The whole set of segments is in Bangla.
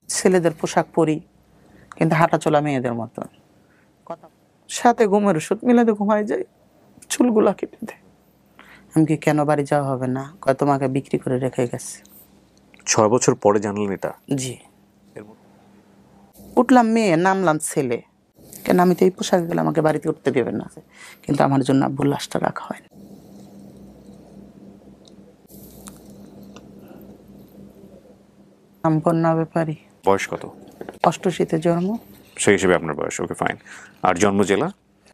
ছেলেদের পোশাক পরি, কিন্তু হাঁটা চলা মেয়েদের মতো। কথা সাথে ঘুমের ওষুধ মিলাতে ঘুমাই যায়, চুলগুলা কেটে দেয়। আমি কি কেন বাড়ি যাওয়া হবে না? কয় তোমাকে বিক্রি করে রেখে গেছে। 6 বছর পরে জানলেন এটা? জি। উঠলাম মেয়ে, নামলাম ছেলে। কেন আমি তো এই পোশাকে গেলে আমাকে বাড়িতে উঠতে দেবেন না, কিন্তু আমার জন্য আব্বুর লাশটা রাখা হয় না। নাম বন্যা ব্যাপারী। বয়স কত? 88-তে জন্ম। সেই হিসেবে আপনার বয়স, ওকে ফাইন। আর জন্ম জেলা?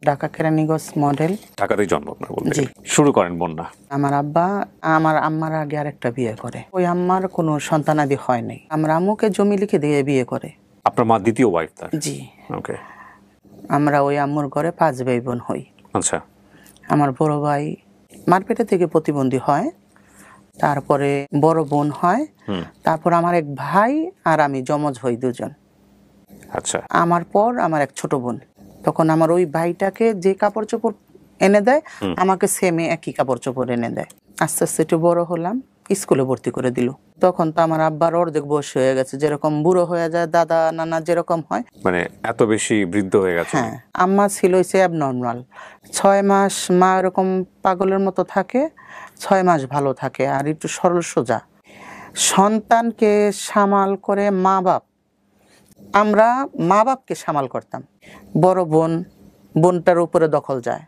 ঢাকা কেরানীগঞ্জ মডেল। ঢাকাতেই জন্ম আপনার বলতে জি। গেলে। শুরু করেন বন্যা। আমার আব্বা আমার আম্মার আগে আরেকটা বিয়ে করে, ওই আম্মার কোনো সন্তানাদি হয় নাই। আমার আম্মুকে জমি লিখে দিয়ে বিয়ে করে। আপনার মা দ্বিতীয় ওয়াইফ তার? জি। ওকে। আমরা ওই আম্মুর ঘরে 5 ভাই বোন হই। আচ্ছা। আমার বড় ভাই মারপেটে থেকে প্রতিবন্ধী হয়, তারপরে বড় বোন হয়, তারপর আমার এক ভাই আর আমি যমজ হই দুজন। আচ্ছা। আমার পর আমার এক ছোট বোন। তখন আমার ওই ভাইটাকে যে কাপড় চোপড় এনে দেয়, আমাকে সেমে একই কাপড় চোপড় এনে দেয়। আস্তে আস্তে একটু বড় হলাম, স্কুলে ভর্তি করে দিল। তখন তো আমার আব্বার অর্ধেক বয়স হয়ে গেছে, যেরকম বুড়ো হয়ে যায় দাদা নানা যেরকম হয়, মানে এত বেশি বৃদ্ধ হয়ে গেছে? হ্যাঁ। আম্মা ছিল হচ্ছে অ্যাবনর্মাল। 6 মাস মা এরকম পাগলের মতো থাকে, 6 মাস ভালো থাকে আর একটু সরল সোজা। সন্তানকে সামাল করে মা বাপ, আমরা মা বাপকে সামাল করতাম। বড় বোনটার উপরে দখল যায়।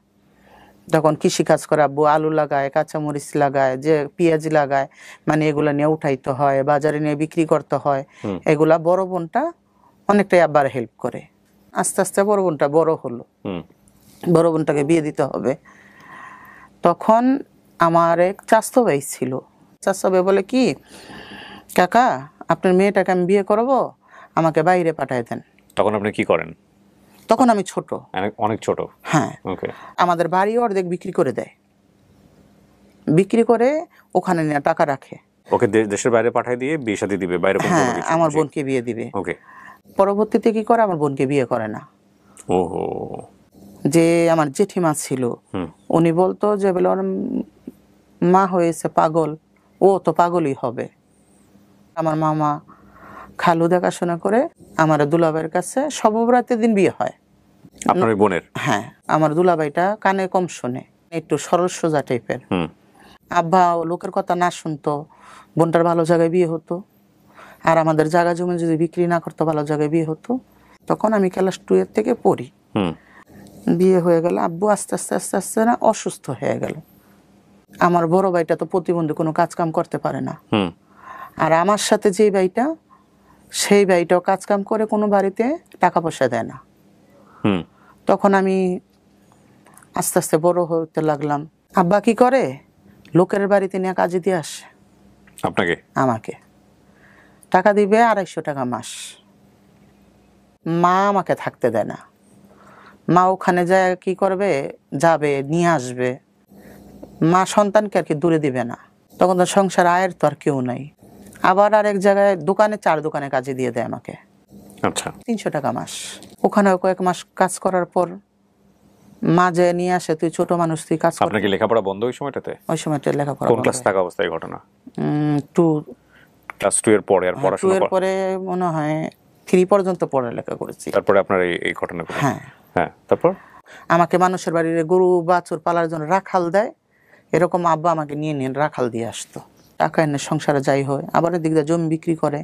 তখন কৃষিকাজ করে আব্বু আলু লাগায়, কাঁচামরিচ লাগায়, যে পেঁয়াজ লাগায়, মানে এগুলা নিয়ে উঠাইতে হয়, বাজারে নিয়ে বিক্রি করতে হয়। এগুলা বড় বোনটা অনেকটাই আব্বার হেল্প করে। আস্তে আস্তে বড় বোনটা বড় হলো, বড় বোনটাকে বিয়ে দিতে হবে। তখন আমার এক চাচতো ভাই ছিল। চাচতো ভাই বলে কি, কাকা আপনার মেয়েটাকে আমি বিয়ে করবো, আমাকে বাইরে পাঠায় দেন। তখন আপনি কি করেন? তখন আমি ছোট, অনেক ছোট। হ্যাঁ। ওকে। আমাদের বাড়ি অর্ধেক বিক্রি করে দেয়, বিক্রি করে ওখানে নিয়ে টাকা রাখে। ওকে দেশের বাইরে পাঠিয়ে দিয়ে বিয়ে শাদী দিবে বাইরে? হ্যাঁ, আমার বোনকে বিয়ে দিবে। ওকে। পরবর্তীতে কি করে, আমার বোনকে বিয়ে করে না। ওহো। যে আমার জেঠিমা ছিল, উনি বলতো যে বলে ওর মা হয়েছে পাগল, ও তো পাগলই হবে। আমার মামা খালু দেখাশোনা করে আমার দুলাভাইয়ের কাছে সবরাতের দিন বিয়ে হয়। আপনার ওই বোনের? হ্যাঁ। আমার দুলাভাইটা কানে কম শোনে, একটু সরল সোজা টাইপের। আব্বা লোকের কথা না শুনতো, বোনটার ভালো জায়গায় বিয়ে হতো। আর আমাদের জায়গা জমি যদি বিক্রি না করতো, ভালো জায়গায় বিয়ে হতো। তখন আমি ক্লাস 2 এর থেকে পড়ি। বিয়ে হয়ে গেল, আব্বু আস্তে আস্তে আস্তে আস্তে না অসুস্থ হয়ে গেল। আমার বড় ভাইটা তো প্রতিবন্ধী, কোনো কাজ কাম করতে পারে না। আর আমার সাথে যে ভাইটা, সেই ভাইটাও কাজ কাম করে, কোনো বাড়িতে টাকা পয়সা দেয় না। তখন আমি আস্তে আস্তে বড় হতে লাগলাম। আব্বা কি করে, লোকের বাড়িতে নিয়ে কাজে দিয়ে আসে। আপনাকে? আমাকে টাকা দিবে 250 টাকা মাস। মা আমাকে থাকতে দেয় না। মা ওখানে যায় কি করবে, যাবে নিয়ে আসবে। মা সন্তানকে আর কি দূরে দিবে না। তখন তো সংসার আয়ের তো আর কেউ নাই। আবার আরেক জায়গায় দোকানে, 4 দোকানে কাজে দিয়ে দেয় আমাকে। আচ্ছা। 300 টাকা মাস। ওখানে কয়েক মাস কাজ করার পর মা যে নিয়ে আসে, তুই ছোট মানুষ, তুই কাজ কর। আপনার কি লেখাপড়া বন্ধ ওই সময়টাতে? ওই সময়টা লেখাপড়া কোন ক্লাস থাকা অবস্থায় ঘটনা? 2 ক্লাস 2 এর পরে আর পড়াশোনা? 2 এর পরে মনে হয় 3 পর্যন্ত পড়ালেখা করেছি। তারপরে আপনার এই ঘটনা? হ্যাঁ। হ্যাঁ, তারপর? আমাকে মানুষের বাড়িতে গরু বাছুর পালার জন্য রাখাল দেয়, এরকম আব্বা আমাকে নিয়ে নিয়ে রাখাল দিয়ে আসতো। টাকা এনে সংসারে যাই হয়, আবার এদিক দিয়ে জমি বিক্রি করে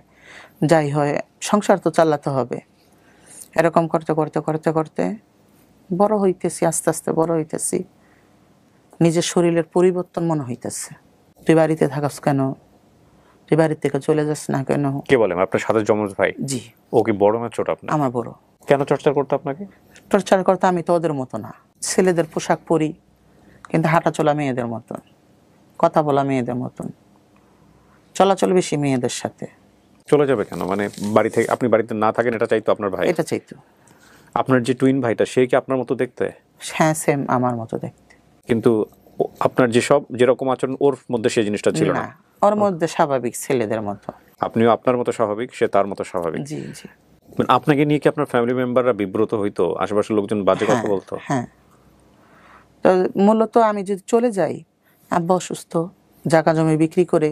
যাই হয়, সংসার তো চালাতে হবে। এরকম করতে করতে করতে করতে বড় হইতেছি, আস্তে আস্তে বড় হইতেছি। নিজের শরীরের পরিবর্তন মনে হইতেছে। তুই বাড়িতে থাকাস কেন, তুই বাড়ির থেকে চলে যাস না কেন? কে বলেন? আপনার সাথে যমজ ভাই? জি। ও কি বড় না ছোট আপনার? আমার বড়। কেন টর্চার করতো আপনাকে? টর্চার করতে আমি তো ওদের মতো না। ছেলেদের পোশাক পরি, কিন্তু হাঁটা চলা মেয়েদের মতন, কথা বলা মেয়েদের মতন, চলাচল বেশি মেয়েদের সাথে। চলে যাবে কেন? মানে বাড়ি থেকে আপনি বাড়িতে না থাকেন এটা চাইতো আপনার ভাই? এটা চাইতো। আপনার যে টুইন ভাইটা, সে কি আপনার মতো দেখতে? হ্যাঁ, সেম আমার মতো দেখতে। কিন্তু আপনার যেরকম আচরণ, ওর মধ্যে সেই জিনিসটা ছিল না? ওর মধ্যে স্বাভাবিক ছেলেদের মতো। আপনিও আপনার মতো স্বাভাবিক, সে তার মতো স্বাভাবিক। জি জি। আপনাকে নিয়ে কি আপনার ফ্যামিলি মেম্বাররা বিব্রত হইতো? আশেপাশের লোকজন বাজে কথা বলতো? হ্যাঁ। তো মূলত আমি যদি চলে যাই, আব্বা অসুস্থ, জায়গা জমি বিক্রি করে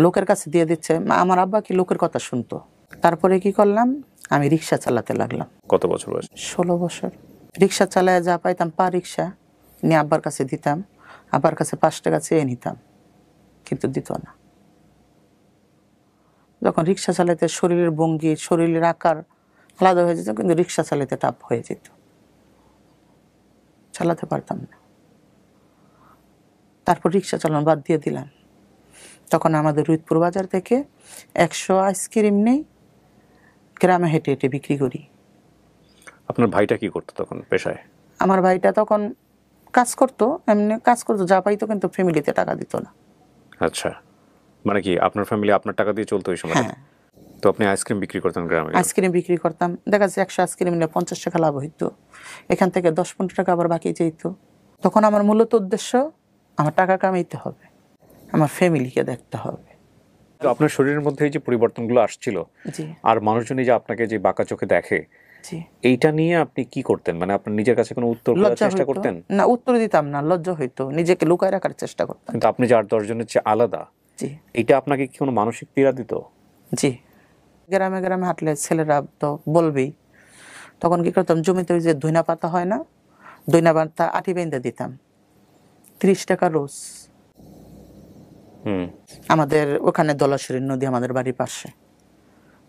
লোকের কাছে দিয়ে দিচ্ছে, আমার আব্বা কি লোকের কথা শুনতো? তারপরে কি করলাম, আমি রিক্সা চালাতে লাগলাম। কত বছর বয়স? 16 বছর। রিক্সা চালায় যা পাইতাম পা রিক্সা নিয়ে আব্বার কাছে দিতাম, আব্বার কাছে 5 টাকা চেয়ে নিতাম, কিন্তু দিত না। যখন রিক্সা চালাতে শরীরের ভঙ্গি, শরীরের আকার আলাদা হয়ে যেত, কিন্তু রিক্সা চালাতে টাফ হয়ে যেত, চালাতে পারতাম না। তারপর রিক্সা চালানো বাদ দিয়ে দিলাম। তখন আমাদের রুইতপুর বাজার থেকে 100 আইসক্রিম নেই, গ্রামে হেঁটে হেঁটে বিক্রি করি। আপনার ভাইটা কি করতো তখন পেশায়? আমার ভাইটা তখন কাজ করতো, এমনি কাজ করতো, যা পাইতো, কিন্তু ফ্যামিলিতে টাকা দিত না। আচ্ছা, মানে কি আপনার ফ্যামিলি আপনার টাকা দিয়ে চলতো ওই সময়? হ্যাঁ, তো আপনি আইসক্রিম বিক্রি করতেন গ্রামে? আইসক্রিম বিক্রি করতাম। দেখা যাচ্ছে 100 আইসক্রিম নিলে 50 টাকা লাভ হইতো, এখান থেকে 10-15 টাকা আবার বাকি যেত। তখন আমার মূলত উদ্দেশ্য, আমার টাকা কামাইতে হবে, আমার ফ্যামিলিকে দেখতে হবে। তো আপনার শরীরের মধ্যে এই যে পরিবর্তনগুলো আসছিল, জি আর মানুষজন এই যে আপনাকে যে বাঁকা চোখে দেখে, জি। এইটা নিয়ে আপনি কি করতেন? মানে আপনার নিজের কাছে কোনো উত্তর খোঁজার লজ্জা চেষ্টা হইতো করতেন? না, উত্তর দিতাম না, লজ্জা হইতো, নিজেকে লুকায় রাখার চেষ্টা করতাম। কিন্তু আপনি যে 8-10 জনের চেয়ে আলাদা, জি এটা আপনাকে কি কোনো মানসিক পীড়া দিত? জি। গ্রামে গ্রামে হাঁটলে ছেলেরা তো বলবেই। তখন কি করতাম, জমিতে ওই যে ধইনা পাতা হয় না, ধইনা পাতা আটি বেঁধে দিতাম, 30 টাকা রোজ। হুম। আমাদের ওখানে দলাশরী নদী, আমাদের বাড়ির পাশে,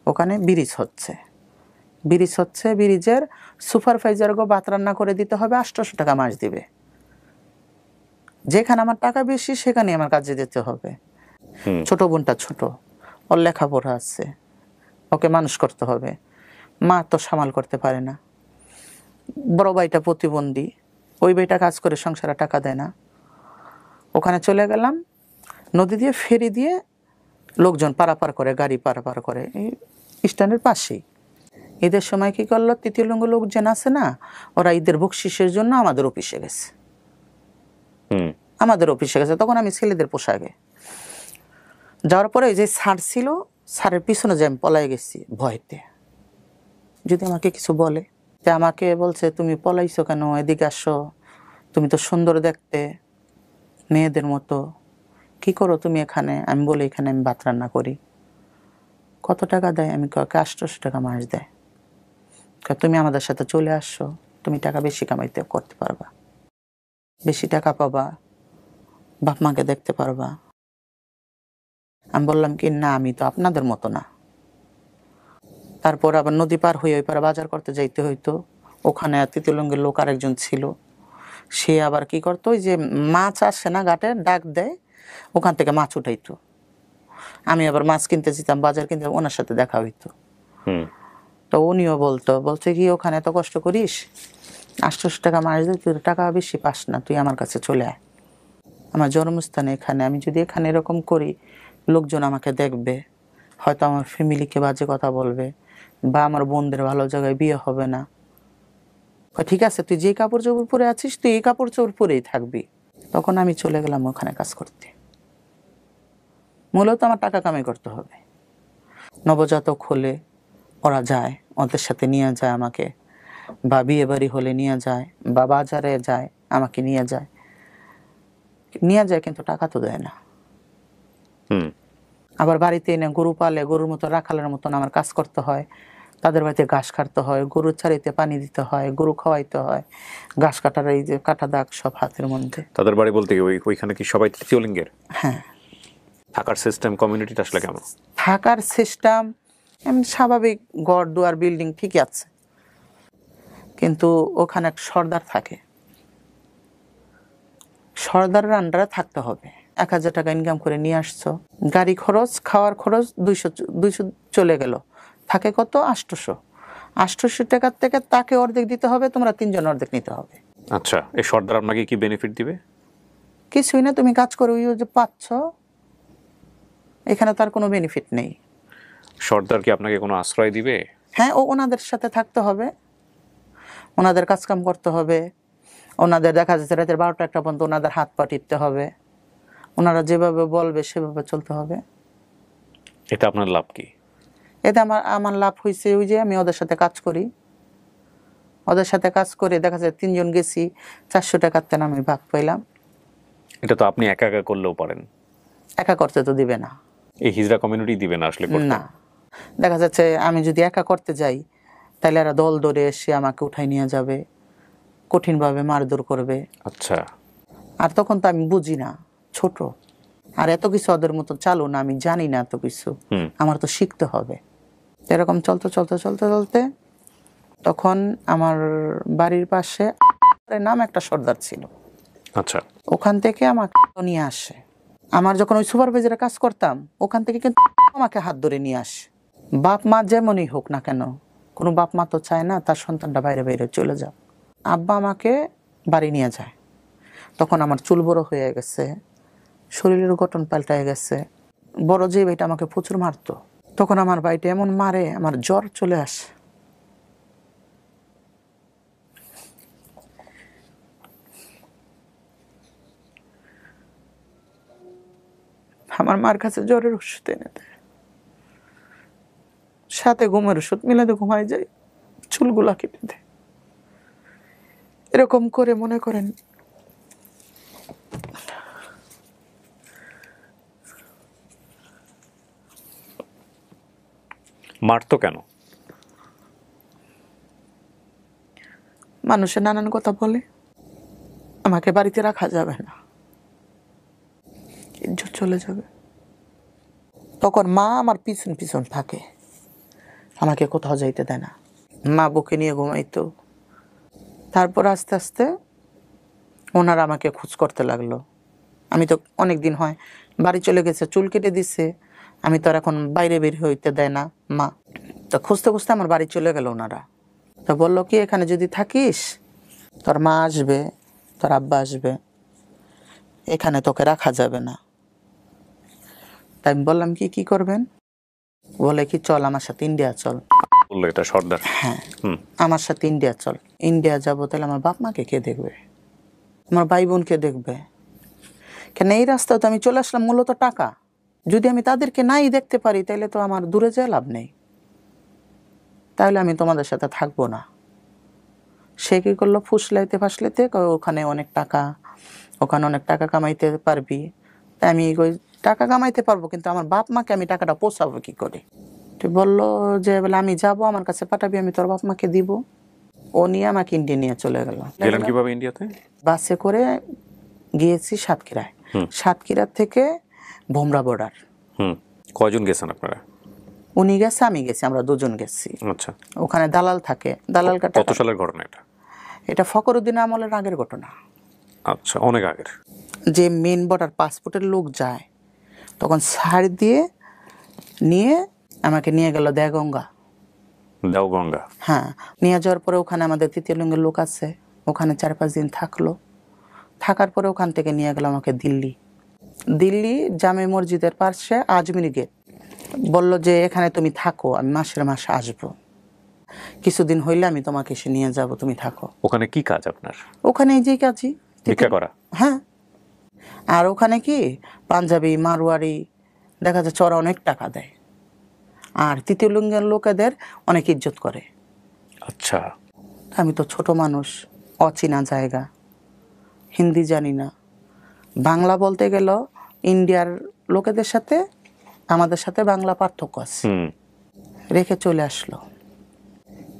ওখানে ব্রিজ হচ্ছে, ব্রিজের সুপারভাইজারকে ভাত রান্না করে দিতে হবে, 800 টাকা মাস দিবে। যেখানে আমার টাকা বেশি সেখানে আমার কাজে যেতে হবে। হুম। ছোট বোনটা ছোট, ওর লেখাপড়া আছে, ওকে মানুষ করতে হবে, মা তো সামাল করতে পারে না। বড় ভাইটা প্রতিবন্ধী, ওই ভাইটা কাজ করে সংসারে টাকা দেয় না। ওখানে চলে গেলাম, নদী দিয়ে ফেরি দিয়ে লোকজন পারাপার করে, গাড়ি পারাপার করে এই স্ট্যান্ডের পাশেই। ঈদের সময় কি করলো, তৃতীয় লিঙ্গ লোকজন আছে না, ওরা ঈদের বকশিসের জন্য আমাদের অফিসে গেছে, হুম। আমাদের অফিসে গেছে। তখন আমি ছেলেদের পোশাকে যাওয়ার পরে ওই যে স্যার ছিল, স্যারের পিছনে যে আমি পলাই গেছি ভয়তে, যদি আমাকে কিছু বলে। তে আমাকে বলছে, তুমি পলাইছো কেন, এদিকে আসো, তুমি তো সুন্দর দেখতে, মেয়েদের মতো, কি করো তুমি এখানে? আমি বলি, এখানে আমি ভাত রান্না করি। কত টাকা দেয়? আমি কয় 800 টাকা মাস দেয়। কয় তুমি আমাদের সাথে চলে আসো, তুমি টাকা বেশি কামাইতে করতে পারবা, বেশি টাকা পাবা, বাপ মাকে দেখতে পারবা। আমি বললাম কি, না, আমি তো আপনাদের মতো না। তারপর আবার নদী পার হয়ে ওই পারে বাজার করতে যাইতে হইতো। ওখানে তৃতীয়লিঙ্গের লোক আরেকজন ছিল, সে আবার কি করতো, ওই যে মাছ আসে না ঘাটে, ডাক দেয়, ওখান থেকে মাছ উঠাইতো। আমি আবার মাছ কিনতে যেতাম, বাজার কিনতে, ওনার সাথে দেখা হইতো। হুম। তো উনিও বলছে কি, ওখানে এত কষ্ট করিস, 800 টাকা মাস দিয়ে তুই টাকা বেশি পাস না, তুই আমার কাছে চলে আয়, আমার জন্মস্থানে এখানে, আমি যদি এখানে এরকম করি, লোকজন আমাকে দেখবে, হয়তো আমার ফ্যামিলিকে বাজে কথা বলবে, বা আমার বোনদের ভালো জায়গায় বিয়ে হবে না। ঠিক আছে, তুই যে কাপড় চোপড় পরে আছিস, তুই এই কাপড় চোপড় পরেই থাকবি। তখন আমি চলে গেলাম ওখানে কাজ করতে। মূলত আমার টাকা কামাই করতে হবে। নবজাতক হলে ওরা যায়, ওদের সাথে নিয়ে যায় আমাকে, বা বিয়ে বাড়ি হলে নিয়ে যায়, বা বাজারে যায় আমাকে নিয়ে যায়, কিন্তু টাকা তো দেয় না। হুম। আবার বাড়িতে এনে গরু পালে, গরুর মতো রাখালের মতন আমার কাজ করতে হয়, তাদের বাড়িতে ঘাস কাটতে হয়, গরুর চারিতে পানি দিতে হয়, গরু খাওয়াইতে হয়, ঘাস কাটার এই যে কাটা দাগ সব হাতের মধ্যে। তাদের বাড়ি বলতে কি ওইখানে কি সবাই তৃতীয় লিঙ্গের? হ্যাঁ। থাকার সিস্টেম, কমিউনিটিটা আসলে কেমন? থাকার সিস্টেম এমনি স্বাভাবিক, ঘর দুয়ার বিল্ডিং ঠিকই আছে, কিন্তু ওখানে এক সর্দার থাকে, সর্দারের আন্ডারে থাকতে হবে। 1000 টাকা ইনকাম করে নিয়ে আসছো, গাড়ি খরচ, খাওয়ার খরচ 200 চলে গেল, থাকে কত, 800 টাকার থেকে তাকে অর্ধেক দিতে হবে, তোমরা 3 জন অর্ধেক নিতে হবে। আচ্ছা, এই সর্দার আপনাকে কি বেনিফিট দিবে? কিছুই না, তুমি কাজ করে ওই যে পাচ্ছ, এখানে তার কোনো বেনিফিট নেই। সর্দার কি আপনাকে কোনো আশ্রয় দিবে? হ্যাঁ, ওনাদের সাথে থাকতে হবে, ওনাদের কাজকাম করতে হবে, ওনাদের দেখা যাচ্ছে রাতের 12টা-1টা পর্যন্ত ওনাদের হাত পা টিপতে হবে, ওনারা যেভাবে বলবে সেভাবে চলতে হবে। এটা আপনার লাভ কি? এতে আমার লাভ হয়েছে, ওই যে আমি ওদের সাথে কাজ করি, ওদের সাথে কাজ করে দেখা যায় 3 জন গেছি, 400 টাকার তেন আমি ভাগ পাইলাম। এটা তো আপনি একা একা করলেও পারেন, একা করতে তো দিবে না। এই হিজড়া কমিউনিটি দিবে না আসলে করতে। না, দেখা যাচ্ছে আমি যদি একা করতে যাই তাহলে এরা দল ধরে এসে আমাকে উঠাই নিয়ে যাবে, কঠিনভাবে মারধর করবে। আচ্ছা। আর তখন তো আমি বুঝি না, ছোট, আর এত কিছু ওদের মতো চালু না, আমি জানি না এত কিছু, আমার তো শিখতে হবে। এরকম চলতে চলতে চলতে চলতে তখন আমার বাড়ির পাশে নাম একটা সর্দার ছিল। আচ্ছা। ওখান থেকে আমাকে নিয়ে আসে। আমার যখন ওই সুপারভাইজারে কাজ করতাম ওখান থেকে কিন্তু আমাকে হাত ধরে নিয়ে আসে। বাপ মা যেমনই হোক না কেন, কোনো বাপ মা তো চায় না তার সন্তানটা বাইরে বাইরে চলে যাক। আব্বা আমাকে বাড়ি নিয়ে যায়। তখন আমার চুল বড় হয়ে গেছে, শরীরের গঠন পাল্টায় গেছে। বড় যে ভাইটা আমাকে প্রচুর মারতো, তখন আমার ভাইটা এমন মারে আমার জ্বর চলে আসে। আমার মার কাছে জ্বরের ওষুধ এনে দেয়, সাথে ঘুমের ওষুধ মিলাতে ঘুমায় যায়, চুলগুলা কেটে দেয়। এরকম করে মনে করেন মারতো কেন? মানুষের নানান কথা বলে, আমাকে বাড়িতে রাখা যাবে না, ইজ্জত চলে যাবে। তখন মা আমার পিছন পিছন থাকে, আমাকে কোথাও যাইতে দেয় না, মা বুকে নিয়ে ঘুমাইতো। তারপর আস্তে আস্তে ওনারা আমাকে খোঁজ করতে লাগলো। আমি তো অনেক দিন হয় বাড়ি চলে গেছে, চুল কেটে দিছে, আমি তো আর এখন বাইরে বের হইতে দেয় না মা। তো খুঁজতে খুঁজতে আমার বাড়ি চলে গেল ওনারা। তো বললো কি, এখানে যদি থাকিস তোর মা আসবে, তোর আব্বা আসবে, এখানে তোকে রাখা যাবে না। তাই আমি বললাম কি কি করবেন? বলে কি, চল আমার সাথে ইন্ডিয়া চল। বললো এটা সর্দার? হ্যাঁ, আমার সাথে ইন্ডিয়া চল। ইন্ডিয়া যাবো, তাহলে আমার বাপ মাকে কে দেখবে, আমার ভাই বোনকে দেখবে? কেন এই রাস্তায় তো আমি চলে আসলাম মূলত টাকা, যদি আমি তাদেরকে নাই দেখতে পারি তাহলে তো আমার দূরে যেয়ে লাভ নেই, তাহলে আমি তোমাদের সাথে থাকবো না। সে কি করলো, ফুসলাইতে ফাসলাইতে ওখানে অনেক টাকা, ওখানে অনেক টাকা কামাইতে পারবি। তাই আমি ওই টাকা কামাইতে পারবো, কিন্তু আমার বাপ মাকে আমি টাকাটা পোষাবো কি করে? তো বললো যে বলে আমি যাব, আমার কাছে পাঠাবি, আমি তোর বাপ মাকে দিব। ও নিয়ে আমাকে ইন্ডিয়া নিয়ে চলে গেল। গেলেন কিভাবে ইন্ডিয়াতে? বাসে করে গিয়েছি সাতক্ষীরায়, সাতক্ষীরা থেকে ভোমরা বর্ডার। কয়জন গেছেন আপনারা? উনি গেছে, আমি গেছি, আমরা দুজন গেছি। আচ্ছা। ওখানে দালাল থাকে, দালাল কাটা। কত সালের ঘটনা এটা? এটা ফখরুদ্দিন আমলের আগের ঘটনা। আচ্ছা, অনেক আগের। যে মেন বর্ডার পাসপোর্টের লোক যায়, তখন ছাড় দিয়ে নিয়ে আমাকে নিয়ে গেল দেওগঙ্গা। দেওগঙ্গা? হ্যাঁ, নিয়ে যাওয়ার পরে ওখানে আমাদের তৃতীয় লিঙ্গের লোক আছে, ওখানে 4-5 দিন থাকলো। থাকার পরে ওখান থেকে নিয়ে গেল আমাকে দিল্লি। দিল্লি জামে মসজিদের পাশে আজমিরি গেট। বললো যে এখানে তুমি থাকো, আমি মাসের মাস আসবো, কিছুদিন হইলে আমি তোমাকে এসে নিয়ে যাব, তুমি থাকো। ওখানে কি কাজ আপনার? ওখানে এই যে কাজই, ভিক্ষা করা? হ্যাঁ। আর ওখানে কি পাঞ্জাবি মারোয়ারি দেখা যাচ্ছে ওরা অনেক টাকা দেয়, আর তৃতীয় লিঙ্গের লোকেদের অনেক ইজ্জত করে। আচ্ছা। আমি তো ছোট মানুষ, অচেনা জায়গা, হিন্দি জানি না, বাংলা বলতে গেল ইন্ডিয়ার লোকেদের সাথে আমাদের সাথে বাংলা পার্থক্য আছে। রেখে চলে আসলো।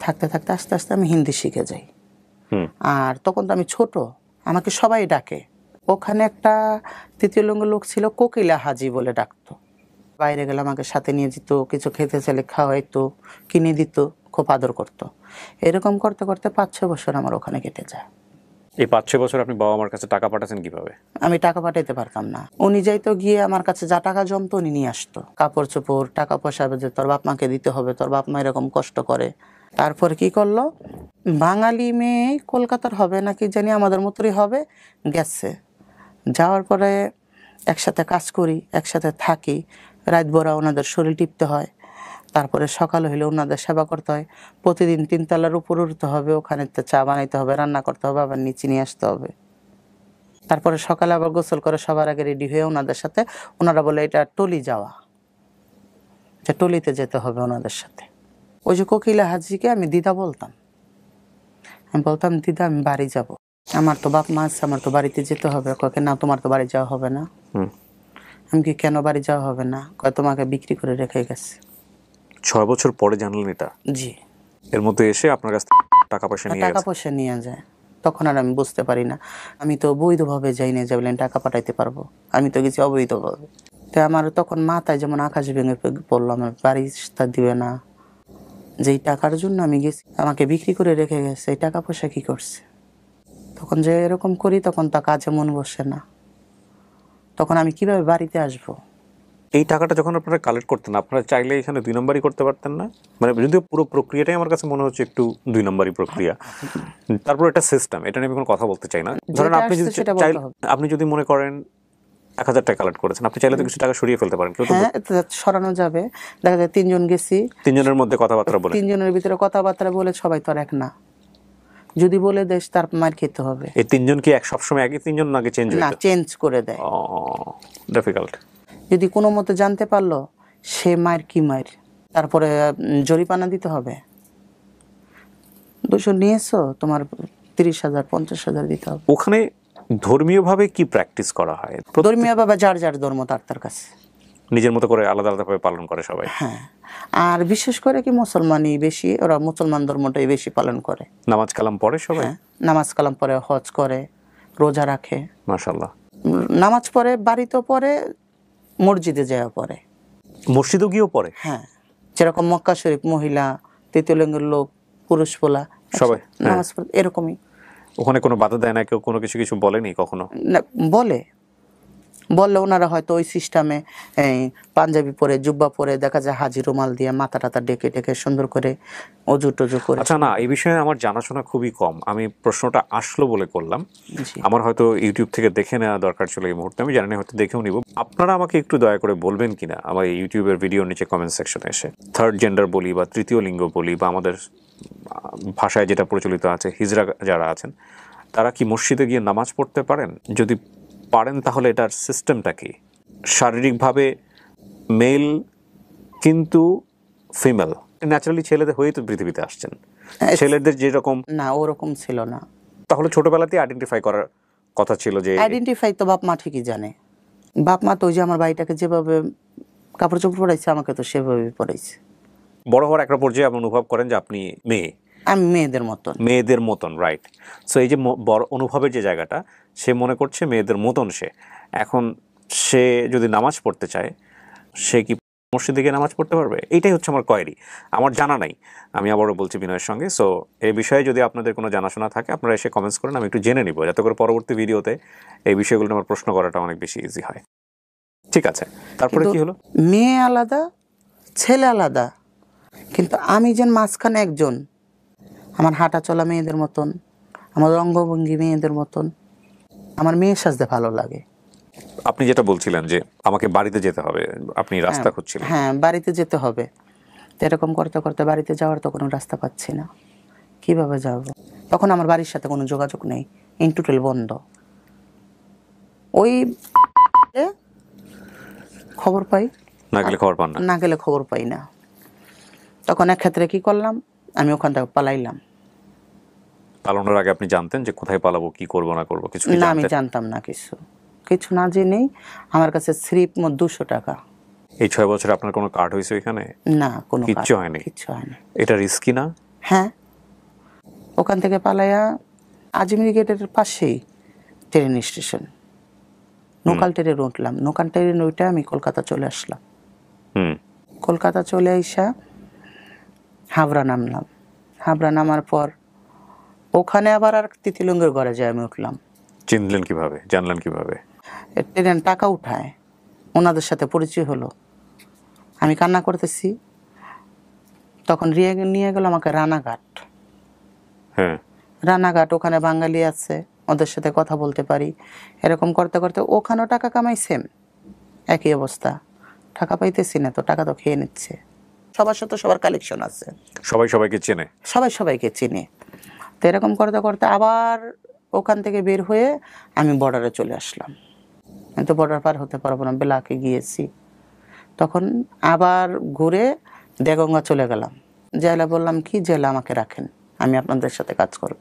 থাকতে থাকতে আস্তে আস্তে আমি হিন্দি শিখে যাই। আর তখন তো আমি ছোট, আমাকে সবাই ডাকে। ওখানে একটা তৃতীয় লিঙ্গের লোক ছিল, কোকিলা হাজি বলে ডাকতো। বাইরে গেলে আমাকে সাথে নিয়ে যেত, কিছু খেতে চাইলে খাওয়াইতো, কিনে দিত, খুব আদর করতো। এরকম করতে করতে 5-6 বছর আমার ওখানে কেটে যায়। এই 5-6 বছর আপনি বাবা মার কাছে টাকা পাঠাচ্ছেন কিভাবে? আমি টাকা পাঠাইতে পারতাম না। উনি যাইতো গিয়ে আমার কাছে যা টাকা জমতো উনি নিয়ে আসতো, কাপড় চোপড়, টাকা পয়সা, যে তোর বাপ মাকে দিতে হবে, তোর বাপ মা এরকম কষ্ট করে। তারপর কি করলো, বাঙালি মেয়ে কলকাতার হবে নাকি জানি, আমাদের মতোই হবে, গেছে। যাওয়ার পরে একসাথে কাজ করি, একসাথে থাকি, রাত ভরা ওনাদের শরীর টিপতে হয়, তারপরে সকাল হইলে ওনাদের সেবা করতে হয়। প্রতিদিন 3 তলার উপর উঠতে হবে, ওখানে চা বানাইতে হবে, রান্না করতে হবে, আবার নিচে নিয়ে আসতে হবে। তারপরে সকালে আবার গোসল করে সবার আগে রেডি হয়ে ওনাদের সাথে, ওনারা বলে এটা টলি যাওয়া, যে টলিতে যেতে হবে ওনাদের সাথে। ওই যে কোকিলা হাজিকে আমি দিদা বলতাম, আমি বলতাম দিদা আমি বাড়ি যাব, আমার তো বাপ মা আছে, আমার তো বাড়িতে যেতে হবে। কয়ে না, তোমার তো বাড়ি যাওয়া হবে না। আমি কি, কেন বাড়ি যাওয়া হবে না? কয় তোমাকে বিক্রি করে রেখে গেছে। 6 বছর পরে জানলেন এটা? জি। এর মধ্যে এসে আপনার কাছ থেকে টাকা পয়সা নিয়ে টাকা গেছে? পয়সা নিয়ে যায়। তখন আর আমি বুঝতে পারি না। আমি তো বৈধভাবে যাই না যে বলেন টাকা পাঠাইতে পারবো। আমি তো গেছি অবৈধভাবে। তো আমার তখন মাথায় যেমন আকাশ ভেঙে পড়লো, আমার বাড়িটা দিবে না। যেই টাকার জন্য আমি গেছি, আমাকে বিক্রি করে রেখে গেছে, এই টাকা পয়সা কি করছে? তখন যে এরকম করি তখন তা কাজে মন বসে না। তখন আমি কিভাবে বাড়িতে আসবো? এই টাকাটা যখন আপনারা কালেক্ট করতেন, আপনারা চাইলে এখানে 2 নম্বরই করতে পারতেন না? মানে যদিও পুরো প্রক্রিয়াটাই আমার কাছে মনে হচ্ছে একটু 2 নম্বরই প্রক্রিয়া। তারপর এটা সিস্টেম, এটা নিয়ে আমি কোনো কথা বলতে চাই না। ধরেন যেটা আপনি আসছে যদি সেটা চাইলে, বলতে হবে। আপনি যদি মনে করেন 1000 টাকা কালেক্ট করেছেন, আপনি চাইলে তো কিছু টাকা সরিয়ে ফেলতে পারেন। কেউ তো হ্যাঁ, এটা সরানো যাবে। দেখা যায় 3 জন গেছি, 3 জনের মধ্যে কথাবার্তা বলে। 3 জনের ভিতরে কথাবার্তা বলে সবাই তো আর এক না। যদি বলে দেশ তার মার খেতে হবে। এই 3 জন কি সবসময় একই 3 জন নাকি চেঞ্জ না, হইতো? চেঞ্জ করে দেয়। ডিফিকাল্ট। যদি কোনো মতে জানতে পারলো সে মায়ের কি মায়ের, তারপরে জরিমানা দিতে হবে। 200 নিয়েছো, তোমার 30,000 50,000 দিতে হবে। ওখানে ধর্মীয়ভাবে কি প্র্যাকটিস করা হয়? ধর্মীয় বাবা যার যার ধর্ম তার কাছে। নিজের মতো করে আলাদা আলাদাভাবে পালন করে সবাই। হ্যাঁ, আর বিশেষ করে কি মুসলমানই বেশি, ওরা মুসলমান ধর্মটাই বেশি পালন করে। নামাজ কালাম পড়ে সবাই? হ্যাঁ, নামাজ কালাম পড়ে, হজ করে, রোজা রাখে। মাশাআল্লাহ। নামাজ পড়ে, বাড়িতেও পড়ে, মসজিদে যায় পড়ে। মসজিদও গিয়েও পড়ে? হ্যাঁ, যেরকম মক্কা শরীফ মহিলা, তৃতীয় লিঙ্গের লোক, পুরুষ পোলা সবাই নামাজ পড়ে, এরকমই। ওখানে কোনো বাধা দেয় না কেউ? কোনো কিছু কিছু বলেনি কখনো? না, বললে ওনারা হয়তো ওই সিস্টেমে পাঞ্জাবি পরে, জুব্বা পরে, দেখা যায় হাজি রুমাল দিয়ে মাথা টাথা ডেকে ডেকে সুন্দর করে অজু টজু করে। আচ্ছা, না, এই বিষয়ে আমার জানাশোনা খুবই কম। আমি প্রশ্নটা আসলো বলে করলাম। জি। আমার হয়তো ইউটিউব থেকে দেখে নেওয়া দরকার ছিল এই মুহূর্তে, আমি জানি না, হয়তো দেখেও নিব। আপনারা আমাকে একটু দয়া করে বলবেন কিনা আমার এই ইউটিউবের ভিডিওর নিচে কমেন্ট সেকশনে এসে, থার্ড জেন্ডার বলি বা তৃতীয় লিঙ্গ বলি বা আমাদের ভাষায় যেটা প্রচলিত আছে, হিজড়া যারা আছেন তারা কি মসজিদে গিয়ে নামাজ পড়তে পারেন? যদি পারেন তাহলে এটার সিস্টেমটা কি? শারীরিকভাবে মেল কিন্তু ফিমেল, ন্যাচারালি ছেলেদের হয়েই তো পৃথিবীতে আসছেন। ছেলেদের যেরকম, না, ওরকম ছিল না। তাহলে ছোটবেলাতেই আইডেন্টিফাই করার কথা ছিল যে আইডেন্টিফাই তো বাপ মা ঠিকই জানে। বাপ মা তো ওই যে আমার ভাইটাকে যেভাবে কাপড় চোপড় পরাইছে, আমাকে তো সেভাবেই পরাইছে। বড় হওয়ার একটা পর্যায়ে আপনি অনুভব করেন যে আপনি মেয়ে, আমি মেয়েদের মতন। রাইট। সো এই যে বড় অনুভবের যে জায়গাটা, সে মনে করছে মেয়েদের মতন সে। এখন সে যদি নামাজ পড়তে চায়, সে কি মসজিদে গিয়ে নামাজ পড়তে পারবে? এইটাই হচ্ছে আমার কোয়েরি। আমার জানা নাই, আমি আবারও বলছি বিনয়ের সঙ্গে। সো এই বিষয়ে যদি আপনাদের কোনো জানাশোনা থাকে আপনারা এসে কমেন্টস করেন, আমি একটু জেনে নিব, যাতে করে পরবর্তী ভিডিওতে এই বিষয়গুলো আমার প্রশ্ন করাটা অনেক বেশি ইজি হয়। ঠিক আছে, তারপরে কি হলো? মেয়ে আলাদা, ছেলে আলাদা, কিন্তু আমি যেন মাঝখানে একজন। আমার হাঁটা চলা মেয়েদের মতন, আমার অঙ্গভঙ্গি মেয়েদের মতন, আমার মেয়ে সাজতে ভালো লাগে। আপনি যেটা বলছিলেন যে আমাকে বাড়িতে যেতে হবে, আপনি রাস্তা খুঁজছিলেন। হ্যাঁ, বাড়িতে যেতে হবে। তো এরকম করতে করতে বাড়িতে যাওয়ার তো কোনো রাস্তা পাচ্ছি না, কিভাবে যাব? তখন আমার বাড়ির সাথে কোনো যোগাযোগ নেই, ইন্টারনেট বন্ধ। ওই খবর পাই, না গেলে খবর পান না? না গেলে খবর পাই না। তখন এক ক্ষেত্রে কি করলাম, আমি ওখান থেকে পালাইলাম। পালানোর আগে আপনি জানতেন যে কোথায় পালাবো, কি করবো না করবো, কিছু কি না, আমি জানতেন? জানতাম না কিছু না জেনেই আমার কাছে স্লিপ 200 টাকা। এই 6 বছরে আপনার কোনো কার্ড হয়েছে এখানে? না, কোনো কিচ্ছু হয়নি? কিচ্ছু হয়নি। এটা রিস্কি না? হ্যাঁ, ওখান থেকে পালাইয়া আজমিরি গেটের পাশেই ট্রেন স্টেশন, লোকাল ট্রেনে উঠলাম। লোকাল ট্রেনে উঠে আমি কলকাতা চলে আসলাম। কলকাতা চলে আইসা হাবড়া নামলাম। হাবড়া নামার পর ওখানে আবার আর তিতিলঙ্গের ঘরে যাই আমি উঠলাম। চিনলেন কিভাবে, জানলেন কিভাবে? ট্রেন টাকা উঠায়, ওনাদের সাথে পরিচয় হলো। আমি কান্না করতেছি, তখন নিয়ে গেল আমাকে রানাঘাট। হ্যাঁ, রানাঘাট, ওখানে বাঙালি আছে, ওদের সাথে কথা বলতে পারি। এরকম করতে করতে ওখানেও টাকা কামাই, সেম একই অবস্থা। টাকা পাইতেছি না, তো টাকা তো খেয়ে নিচ্ছে। সবার সাথে সবার কালেকশন আছে, সবাই সবাইকে চেনে। সবাই সবাইকে চিনে। তো এরকম করতে করতে আবার ওখান থেকে বের হয়ে আমি বর্ডারে চলে আসলাম। আমি তো বর্ডার পার হতে পারবো না, বেলাকে গিয়েছি। তখন আবার ঘুরে দেগঙ্গা চলে গেলাম। জেলা বললাম কি, জেলা আমাকে রাখেন, আমি আপনাদের সাথে কাজ করব।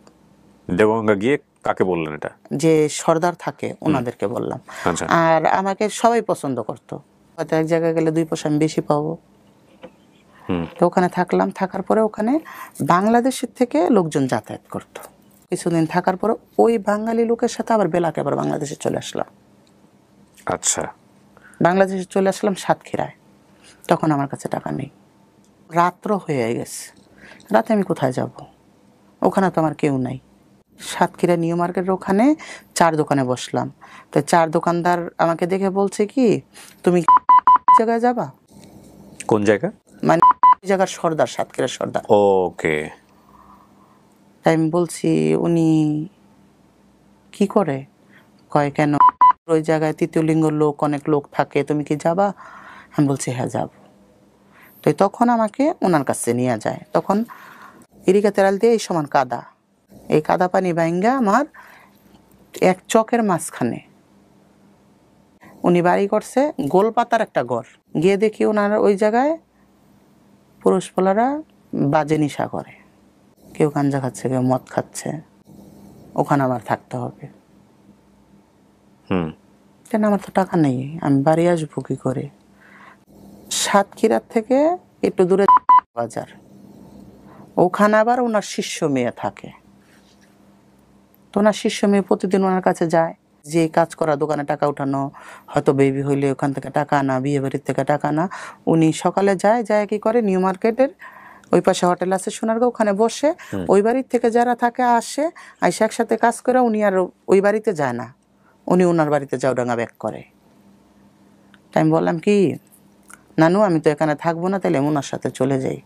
দেবগঙ্গা গিয়ে কাকে বললেন এটা? যে সর্দার থাকে ওনাদেরকে বললাম। আচ্ছা। আর আমাকে সবাই পছন্দ করতো, হয়তো এক জায়গায় গেলে 2 পয়সা আমি বেশি পাবো। তো ওখানে থাকলাম, থাকার পরে ওখানে বাংলাদেশের থেকে লোকজন যাতায়াত করতো। কিছুদিন থাকার পরে ওই বাঙালি লোকের সাথে আবার বেলাকে আবার বাংলাদেশে চলে আসলাম। আচ্ছা, বাংলাদেশে চলে আসলাম সাতক্ষীরায়। তখন আমার কাছে টাকা নেই, রাত্র হয়ে গেছে, রাতে আমি কোথায় যাব? ওখানে তো আমার কেউ নাই। সাতক্ষীরা নিউ মার্কেটের ওখানে 4 দোকানে বসলাম। তো 4 দোকানদার আমাকে দেখে বলছে কি, তুমি জায়গায় যাবা? কোন জায়গা? মানে জায়গার সর্দার, সাতক্ষীরার সর্দার। ওকে। তাই আমি বলছি, উনি কি করে? কয় কেন ওই জায়গায় তৃতীয় লিঙ্গ লোক, অনেক লোক থাকে, তুমি কি যাবা? আমি বলছি হ্যাঁ যাব। তো তখন আমাকে ওনার কাছে নিয়ে যায়। তখন ইরিকা তেরাল দিয়ে এই সমান কাদা, এই কাদা পানি ভাঙ্গা আমার এক চকের মাঝখানে উনি বাড়ি করছে, গোলপাতার একটা ঘর। গিয়ে দেখি ওনার ওই জায়গায় পুরুষ পোলারা বাজে নিশা করে, কেউ গাঞ্জা খাচ্ছে, কেউ মদ খাচ্ছে। ওখানে আমার থাকতে হবে। কেন, আমার তো টাকা নেই, আমি বাড়ি আসবো কি করে? সাতক্ষীরার থেকে একটু দূরে বাজার, ওখানে আবার ওনার শিষ্য মেয়ে থাকে। তো ওনার শিষ্য মেয়ে প্রতিদিন ওনার কাছে যায়, যে কাজ করা, দোকানে টাকা উঠানো, হয়তো বেবি হইলে ওখান থেকে টাকা আনা, বিয়ে বাড়ির থেকে টাকা আনা। উনি সকালে যায়, কি করে, নিউ মার্কেটের ওই পাশে হোটেল আছে সোনারগাঁও, ওখানে বসে ওই বাড়ির থেকে যারা থাকে আসে, আইসা একসাথে কাজ করে। উনি আর ওই বাড়িতে যায় না, উনি ওনার বাড়িতে জাউডাঙ্গা ব্যাক করে। তাই আমি বললাম কি, নানু আমি তো এখানে থাকবো না, তাহলে ওনার সাথে চলে যাই।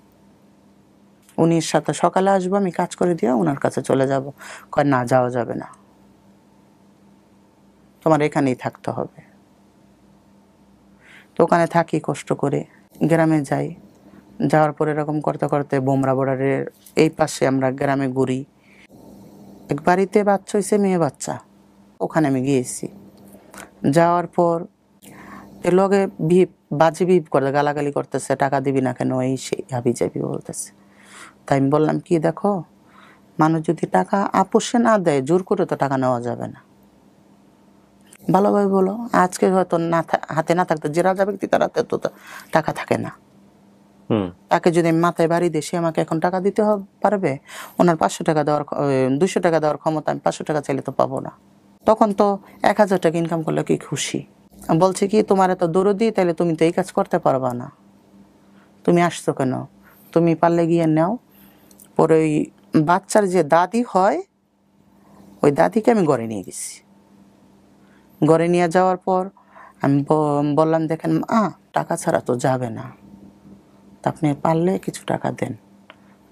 উনির সাথে সকালে আসবো, আমি কাজ করে দিয়ে ওনার কাছে চলে যাব। কয় না, যাওয়া যাবে না, তোমার এখানেই থাকতে হবে। তো ওখানে থাকি কষ্ট করে, গ্রামে যাই। যাওয়ার পর এরকম করতে করতে বোমরা বর্ডারের এই পাশে আমরা গ্রামে ঘুরি। এক বাড়িতে বাচ্চা হয়েছে, মেয়ে বাচ্চা, ওখানে আমি গিয়েছি। যাওয়ার পর লগে বাজে বিপ করে গালাগালি করতেছে, টাকা দিবি না কেন, এই সেই হাবি জাবি বলতেছে। তাই আমি বললাম কি, দেখো, মানুষ যদি টাকা আপোষে না দেয়, জোর করে তো টাকা নেওয়া যাবে না। ভালোভাবে বলো, আজকে হয়তো না হাতে না থাকতে, যে রাজা ব্যক্তি তার হাতে তো টাকা থাকে না। তাকে যদি আমি মাথায় বাড়ি দিই, সে আমাকে এখন টাকা দিতে পারবে? ওনার 500 টাকা দেওয়ার 200 টাকা দেওয়ার ক্ষমতা, আমি 500 টাকা চাইলে তো পাবো না। তখন তো 1000 টাকা ইনকাম করলে কি খুশি। বলছে কি, তোমার এত দরদি, তাইলে তুমি তো এই কাজ করতে পারবা না, তুমি আসছো কেন? তুমি পারলে গিয়ে নাও। পরে ওই বাচ্চার যে দাদি হয়, ওই দাদিকে আমি ঘরে নিয়ে গেছি। ঘরে নিয়ে যাওয়ার পর আমি বললাম, দেখেন টাকা ছাড়া তো যাবে না, তা আপনি পারলে কিছু টাকা দেন।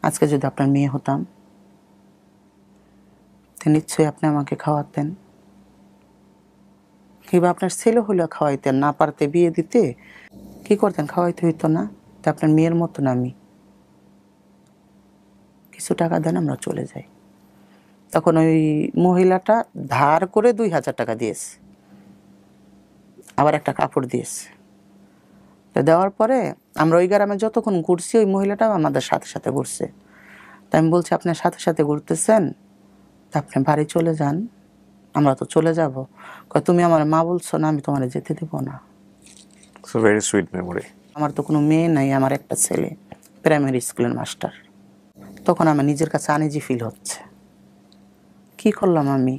আজকে যদি আপনার মেয়ে হতাম, তো নিশ্চয়ই আপনি আমাকে খাওয়াতেন, কিংবা আপনার ছেলে হলেও খাওয়াইতেন। না পারতে বিয়ে দিতে কি করতেন, খাওয়াইতে হইতো না। তা আপনার মেয়ের মতন আমি, কিছু টাকা দেন, আমরা চলে যাই। তখন ওই মহিলাটা ধার করে 2000 টাকা দিয়েছে, আবার একটা কাপড় দিয়েছে। তো দেওয়ার পরে আমরা ওই গ্রামে যতক্ষণ ঘুরছি, ওই মহিলাটা আমাদের সাথে সাথে ঘুরছে। তাই আমি বলছি, আপনার সাথে সাথে ঘুরতেছেন, তা আপনি বাড়ি চলে যান, আমরা তো চলে যাব। তুমি আমার মা বলছো না, আমি তোমার যেতে দেবো না। Very sweet memory. আমার তো কোনো মেয়ে নাই, আমার একটা ছেলে প্রাইমারি স্কুলের মাস্টার। তখন আমার নিজের কাছে আনইজি ফিল হচ্ছে, কি করলাম আমি।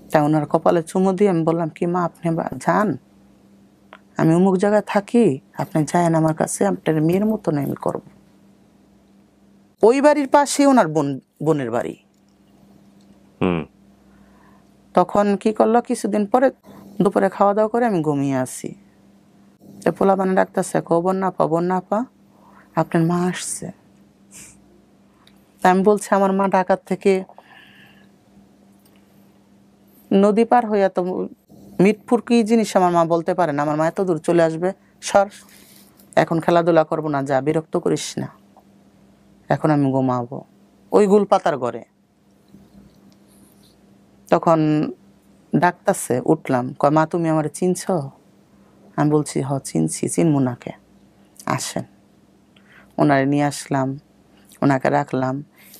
তাই ওনার কপালে চুমু দিয়ে আমি বললাম কি, মা আপনি যান, আমি অমুক জায়গায় থাকি, আপনি যায়েন আমার কাছে, আপনার মেয়ের মতো আমি করব। ওই বাড়ির পাশে ওনার বোনের বাড়ি। তখন কি করলো, কিছুদিন পরে দুপুরে খাওয়া দাওয়া করে আমি ঘুমিয়ে আসি। পোলা বানা ডাকতেছে, বন্যা আপা আপনার মা আসছে। তা আমি বলছি, আমার মা ঢাকার থেকে নদী পার হইয়া তো মিটপুর কি জিনিস আমার মা বলতে পারে না, আমার মা এত দূর চলে আসবে, সর এখন খেলাধুলা করবো না, যা, বিরক্ত করিস না, এখন আমি ঘুমাবো ওই গুলপাতার ঘরে। তখন ডাকতেছে, উঠলাম, কয় মা তুমি আমার চিনছ? আমি বলছি হ চিনছি, চিনবো নাকে, আসেন। ওনারে নিয়ে আসলাম, ওনাকে রাখলাম,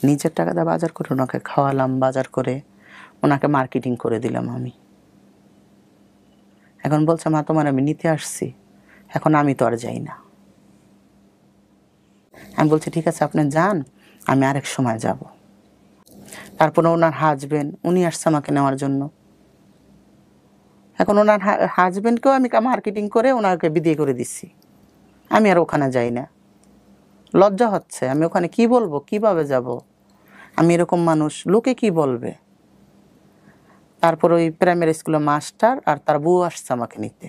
নিজের টাকা দিয়ে বাজার করে ওনাকে খাওয়ালাম, বাজার করে ওনাকে মার্কেটিং করে দিলাম আমি। এখন বলছে, মা তোমার আমি নিতে আসছি, এখন আমি তো আর যাই না। আমি বলছি ঠিক আছে আপনি যান, আমি আরেক সময় যাব। তারপরে ওনার হাজবেন্ড উনি আসছে আমাকে নেওয়ার জন্য। এখন ওনার হাজবেন্ডকেও আমি মার্কেটিং করে ওনাকে বিদায় করে দিচ্ছি। আমি আর ওখানে যাই না, লজ্জা হচ্ছে। আমি ওখানে কি বলবো, কিভাবে যাব? আমি এরকম মানুষ, লোকে কি বলবে? তারপর ওই প্রাইমারি স্কুলের মাস্টার আর তার বউ আসছে আমাকে নিতে।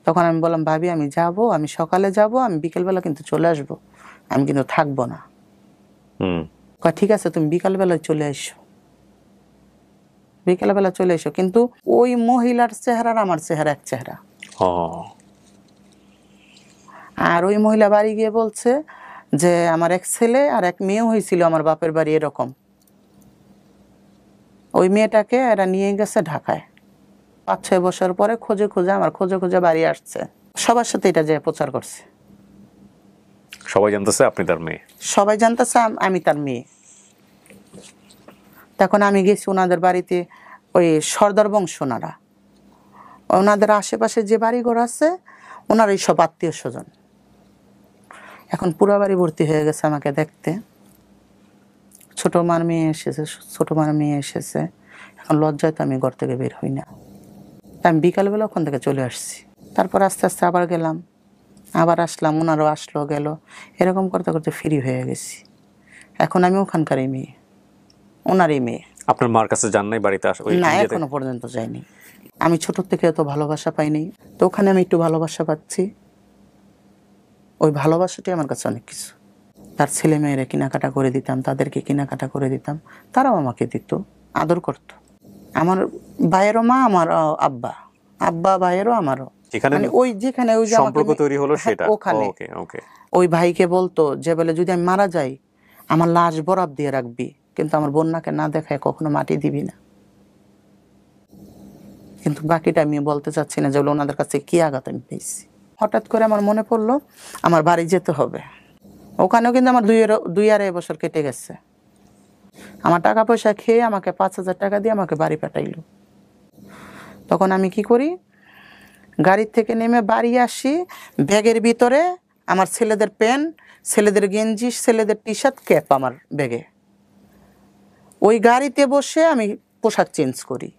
তখন আমি বললাম ভাবি আমি যাব, আমি সকালে যাব, আমি বিকেলবেলা কিন্তু চলে আসব, আমি কিন্তু থাকবো না। কয় ঠিক আছে তুমি বিকালবেলায় চলে এসো, বিকালবেলা চলে এসো। কিন্তু ওই মহিলার চেহারা আর আমার চেহারা এক চেহারা। আর ওই মহিলা বাড়ি গিয়ে বলছে যে আমার এক ছেলে আর এক মেয়ে হয়েছিল আমার বাপের বাড়ি এরকম, ওই মেয়েটাকে এরা নিয়ে গেছে ঢাকায়। 5-6 বছর পরে খোঁজে খোঁজে আমার খোঁজে খোঁজে বাড়ি আসছে। সবার সাথে এটা যে প্রচার করছে, সবাই জানতেছে আপনি তার মেয়ে, সবাই জানতেছে আমি তার মেয়ে। তখন আমি গেছি ওনাদের বাড়িতে, ওই সর্দার বংশ ওনারা, ওনাদের আশেপাশে যে বাড়িঘর আছে ওনার এই সব আত্মীয় স্বজন। এখন পুরো বাড়ি ভর্তি হয়ে গেছে আমাকে দেখতে। ছোট মার মেয়ে এসেছে, ছোট মার মেয়ে এসেছে। এখন লজ্জায় তো আমি ঘর থেকে বের হই না। আমি বিকালবেলা ওখান থেকে চলে আসছি। তারপর আস্তে আস্তে আবার গেলাম, আবার আসলাম, ওনারও আসলো গেল, এরকম করতে করতে ফ্রি হয়ে গেছি। এখন আমি ওখানকারই মেয়ে, ওনারই মেয়ে। আপনার মার কাছে যান নাই বাড়িতে? না, এখনো পর্যন্ত যাইনি। আমি ছোট থেকে এত ভালোবাসা পাইনি, তো ওখানে আমি একটু ভালোবাসা পাচ্ছি। ওই ভালোবাসাটাই আমার কাছে অনেক কিছু। তার ছেলে মেয়েরা কেনাকাটা করে দিতাম, তাদেরকে কেনাকাটা করে দিতাম, তারাও আমাকে দিত, আদর করত। আমার ভাইয়েরও মা আমার আব্বা, আব্বা ভাইয়েরও আমারও, মানে ওই যেখানে ওই সম্পর্ক তৈরি হলো সেটা ওখানে। ওকে ওকে। ওই ভাইকে বলতো যে বলে যদি আমি মারা যাই আমার লাশ বরাব দিয়ে রাখবি, কিন্তু আমার বন্যাকে না দেখায় কখনো মাটি দিবি না। কিন্তু বাকিটা আমি বলতে চাচ্ছি না, যেগুলো ওনাদের কাছে কি আঘাত আমি পেয়েছি। হঠাৎ করে আমার মনে পড়লো আমার বাড়ি যেতে হবে। ওখানেও কিন্তু আমার 2-2.5 বছর কেটে গেছে। আমার টাকা পয়সা খেয়ে আমাকে 5,000 টাকা দিয়ে আমাকে বাড়ি পাঠাইলো। তখন আমি কি করি, গাড়ির থেকে নেমে বাড়ি আসি, ব্যাগের ভিতরে আমার ছেলেদের প্যান্ট, ছেলেদের গেঞ্জি, ছেলেদের টি শার্ট, ক্যাপ আমার ব্যাগে। ওই গাড়িতে বসে আমি পোশাক চেঞ্জ করি।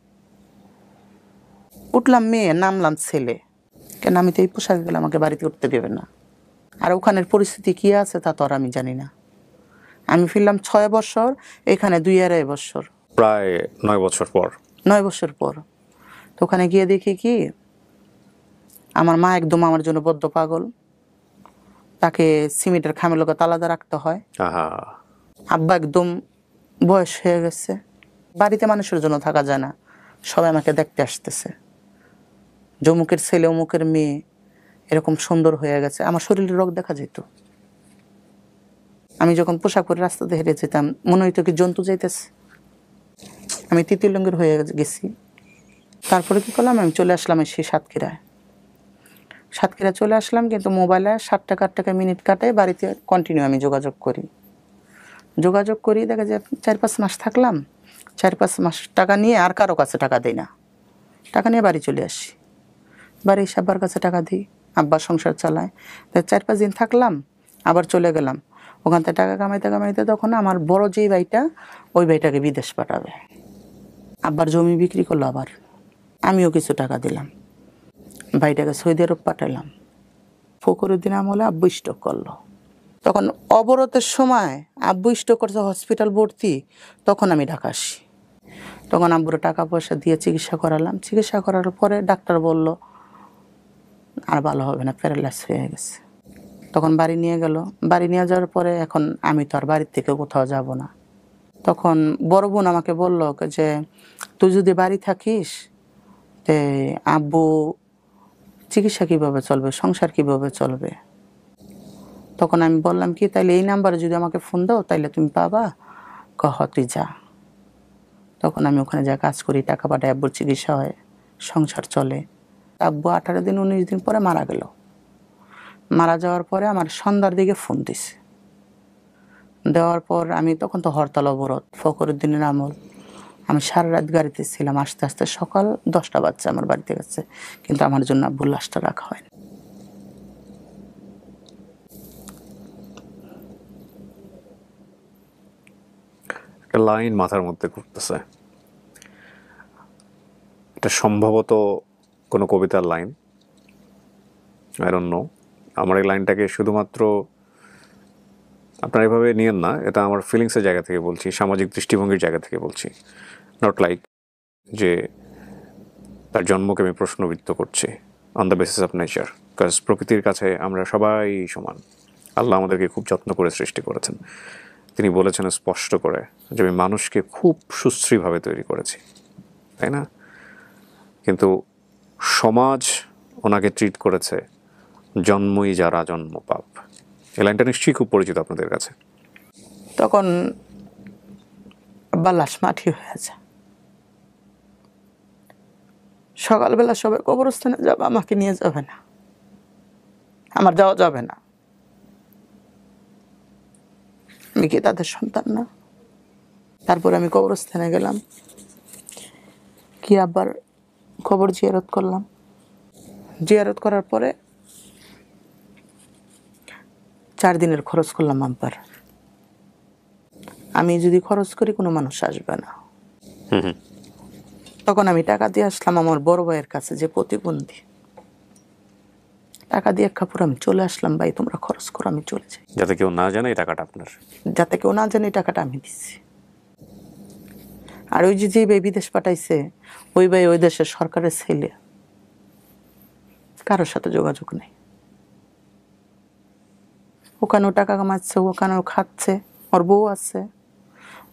উঠলাম মেয়ে, নামলাম ছেলে। কেন আমি তো এই পোশাক গেলে আমাকে বাড়িতে উঠতে দেবে না। আর ওখানের পরিস্থিতি কী আছে তা তো আর আমি জানি না। আমি ফিরলাম 6 বছর, এখানে 2.5 বছর, প্রায় 9 বছর পর। 9 বছর পর। তো ওখানে গিয়ে দেখি কি আমার মা একদম আমার জন্য বদ্ধ পাগল, তাকে সিমেন্টের খামের লোকে তালাদা রাখতে হয়। আব্বা একদম বয়স হয়ে গেছে, বাড়িতে মানুষের জন্য থাকা যায় না, সবাই আমাকে দেখতে আসতেছে। অমুকের ছেলে, অমুকের মেয়ে এরকম সুন্দর হয়ে গেছে, আমার শরীরের রোগ দেখা যেত। আমি যখন পোশাক পরে রাস্তাতে হেঁটে যেতাম মনে হইতো কি জন্তু যাইতেছে। আমি তৃতীয় হয়ে গেছি। তারপরে কি করলাম, আমি চলে আসলাম সেই সাতক্ষীরায়। সাতক্ষীরা চলে আসলাম, কিন্তু মোবাইলে 7 টাকা 8 টাকা মিনিট কাটে, বাড়িতে কন্টিনিউ আমি যোগাযোগ করি। দেখা যায় 4-5 মাস থাকলাম, 4-5 মাস টাকা নিয়ে আর কারো কাছে টাকা দিই না, টাকা নিয়ে বাড়ি চলে আসি। বাড়ি এসে আব্বার কাছে টাকা দিই, আব্বা সংসার চালায়। 4-5 দিন থাকলাম, আবার চলে গেলাম। ওখান থেকে টাকা কামাইতে তখন আমার বড় যেই ভাইটা, ওই ভাইটাকে বিদেশ পাঠাবে। আব্বার জমি বিক্রি করলো, আবার আমিও কিছু টাকা দিলাম, ভাইটাকে সৌদি আরব পাঠালাম। ফখরুদ্দিন আমলে আব্বু স্ট্রোক করলো। তখন অবরোধের সময় আব্বু স্ট্রোক করছে, হসপিটাল ভর্তি। তখন আমি ঢাকা আসি। তখন আব্বুর টাকা পয়সা দিয়ে চিকিৎসা করালাম। চিকিৎসা করার পরে ডাক্তার বলল আর ভালো হবে না, প্যারালাইস হয়ে গেছে। তখন বাড়ি নিয়ে গেল। বাড়ি নিয়ে যাওয়ার পরে এখন আমি তো আর বাড়ির থেকে কোথাও যাব না। তখন বড় বোন আমাকে বলল যে তুই যদি বাড়ি থাকিস তে আব্বু চিকিৎসা কীভাবে চলবে, সংসার কীভাবে চলবে। তখন আমি বললাম কি তাইলে এই নাম্বারে যদি আমাকে ফোন দাও তাইলে তুমি পাবা। তুই যা। তখন আমি ওখানে যা কাজ করি, টাকা পাঠাই, আব্বুর চিকিৎসা হয়, সংসার চলে। আব্বু 18 দিন 19 দিন পরে মারা গেল। মারা যাওয়ার পরে আমার সন্ধ্যার দিকে ফোন দিছে। দেওয়ার পর আমি তখন তো হরতাল অবরোধ, ফখরুদ্দিনের আমল। আমি সারা রাত গাড়িতে ছিলাম, আস্তে আস্তে সকাল 10টা বাজছে আমার বাড়িতে গেছে, কিন্তু আমার জন্য আব্বুর লাশটা রাখা হয়নি। একটা লাইন মাথার মধ্যে ঘুরতেছে, এটা সম্ভবত কোনো কবিতার লাইন, আই ডোন্ট নো। আমার এই লাইনটাকে শুধুমাত্র আপনারা এভাবে নিয়েন না, এটা আমার ফিলিংসের জায়গা থেকে বলছি, সামাজিক দৃষ্টিভঙ্গির জায়গা থেকে বলছি, নট লাইক যে তার জন্মকে আমি প্রশ্নবিদ্ধ করছি on the basis of nature. Because প্রকৃতির কাছে আমরা সবাই সমান। আল্লাহ আমাদেরকে খুব যত্ন করে সৃষ্টি করেছেন। তিনি বলেছেন স্পষ্ট করে যে আমি মানুষকে খুব সুশ্রীভাবে তৈরি করেছি, তাই না? কিন্তু সমাজ ওনাকে ট্রিট করেছে জন্মই যারা জন্ম পাপ। এই লাইনটা নিশ্চয়ই খুব পরিচিত আপনাদের কাছে। তখন আব্বা লাশ মাটি হয়ে যায়। সকালবেলা সবাই কবরস্থানে যাবে, আমাকে নিয়ে যাবে না, আমার যাওয়া যাবে না। আমি কি তাদের সন্তান না? তারপর আমি কবরস্থানে গেলাম, কি আব্বার কবর জিয়ারত করলাম। জিয়ারত করার পরে 4 দিনের খরচ করলাম আব্বার। আমি যদি খরচ করি কোনো মানুষ আসবে না। তখন আমি টাকা দিয়ে আসলাম আমার বড় ভাইয়ের কাছে, যে প্রতিবন্ধী। টাকা দিয়ে কাপড় আমি চলে আসলাম, ভাই তোমরা খরচ করো, আমি চলে যাই। যাতে কেউ না জানে এই টাকাটা আপনার। যাতে কেউ না জানে এই টাকাটা আমি দিচ্ছি। আর ওই যে ভাই বিদেশ পাঠাইছে, ওই ভাই ওই দেশের সরকারের ছেলে, কারোর সাথে যোগাযোগ নেই। ওখানেও টাকা কামাচ্ছে, ওখানেও খাচ্ছে, ওর বউ আছে,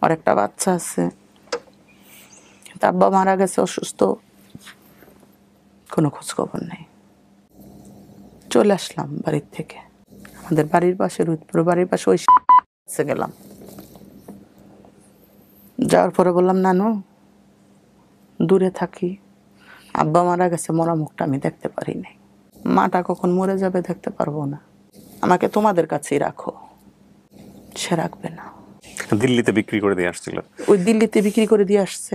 ওর একটা বাচ্চা আছে। কিন্তু আব্বা মারা গেছে অসুস্থ, কোনো খোঁজ খবর নেই। চলে আসলাম বাড়ির থেকে, আমাদের বাড়ির পাশে, রুদপুর বাড়ির পাশে, ওই গেলাম। যাওয়ার পরে বললাম, নানু দূরে থাকি, আব্বা মারা গেছে, মরা মুখটা আমি দেখতে পারি নাই, মাটা কখন মরে যাবে দেখতে পারবো না, আমাকে তোমাদের কাছেই রাখো। সে রাখবে না। দিল্লিতে বিক্রি করে দিয়ে আসছিল। ওই দিল্লিতে বিক্রি করে দিয়ে আসছে,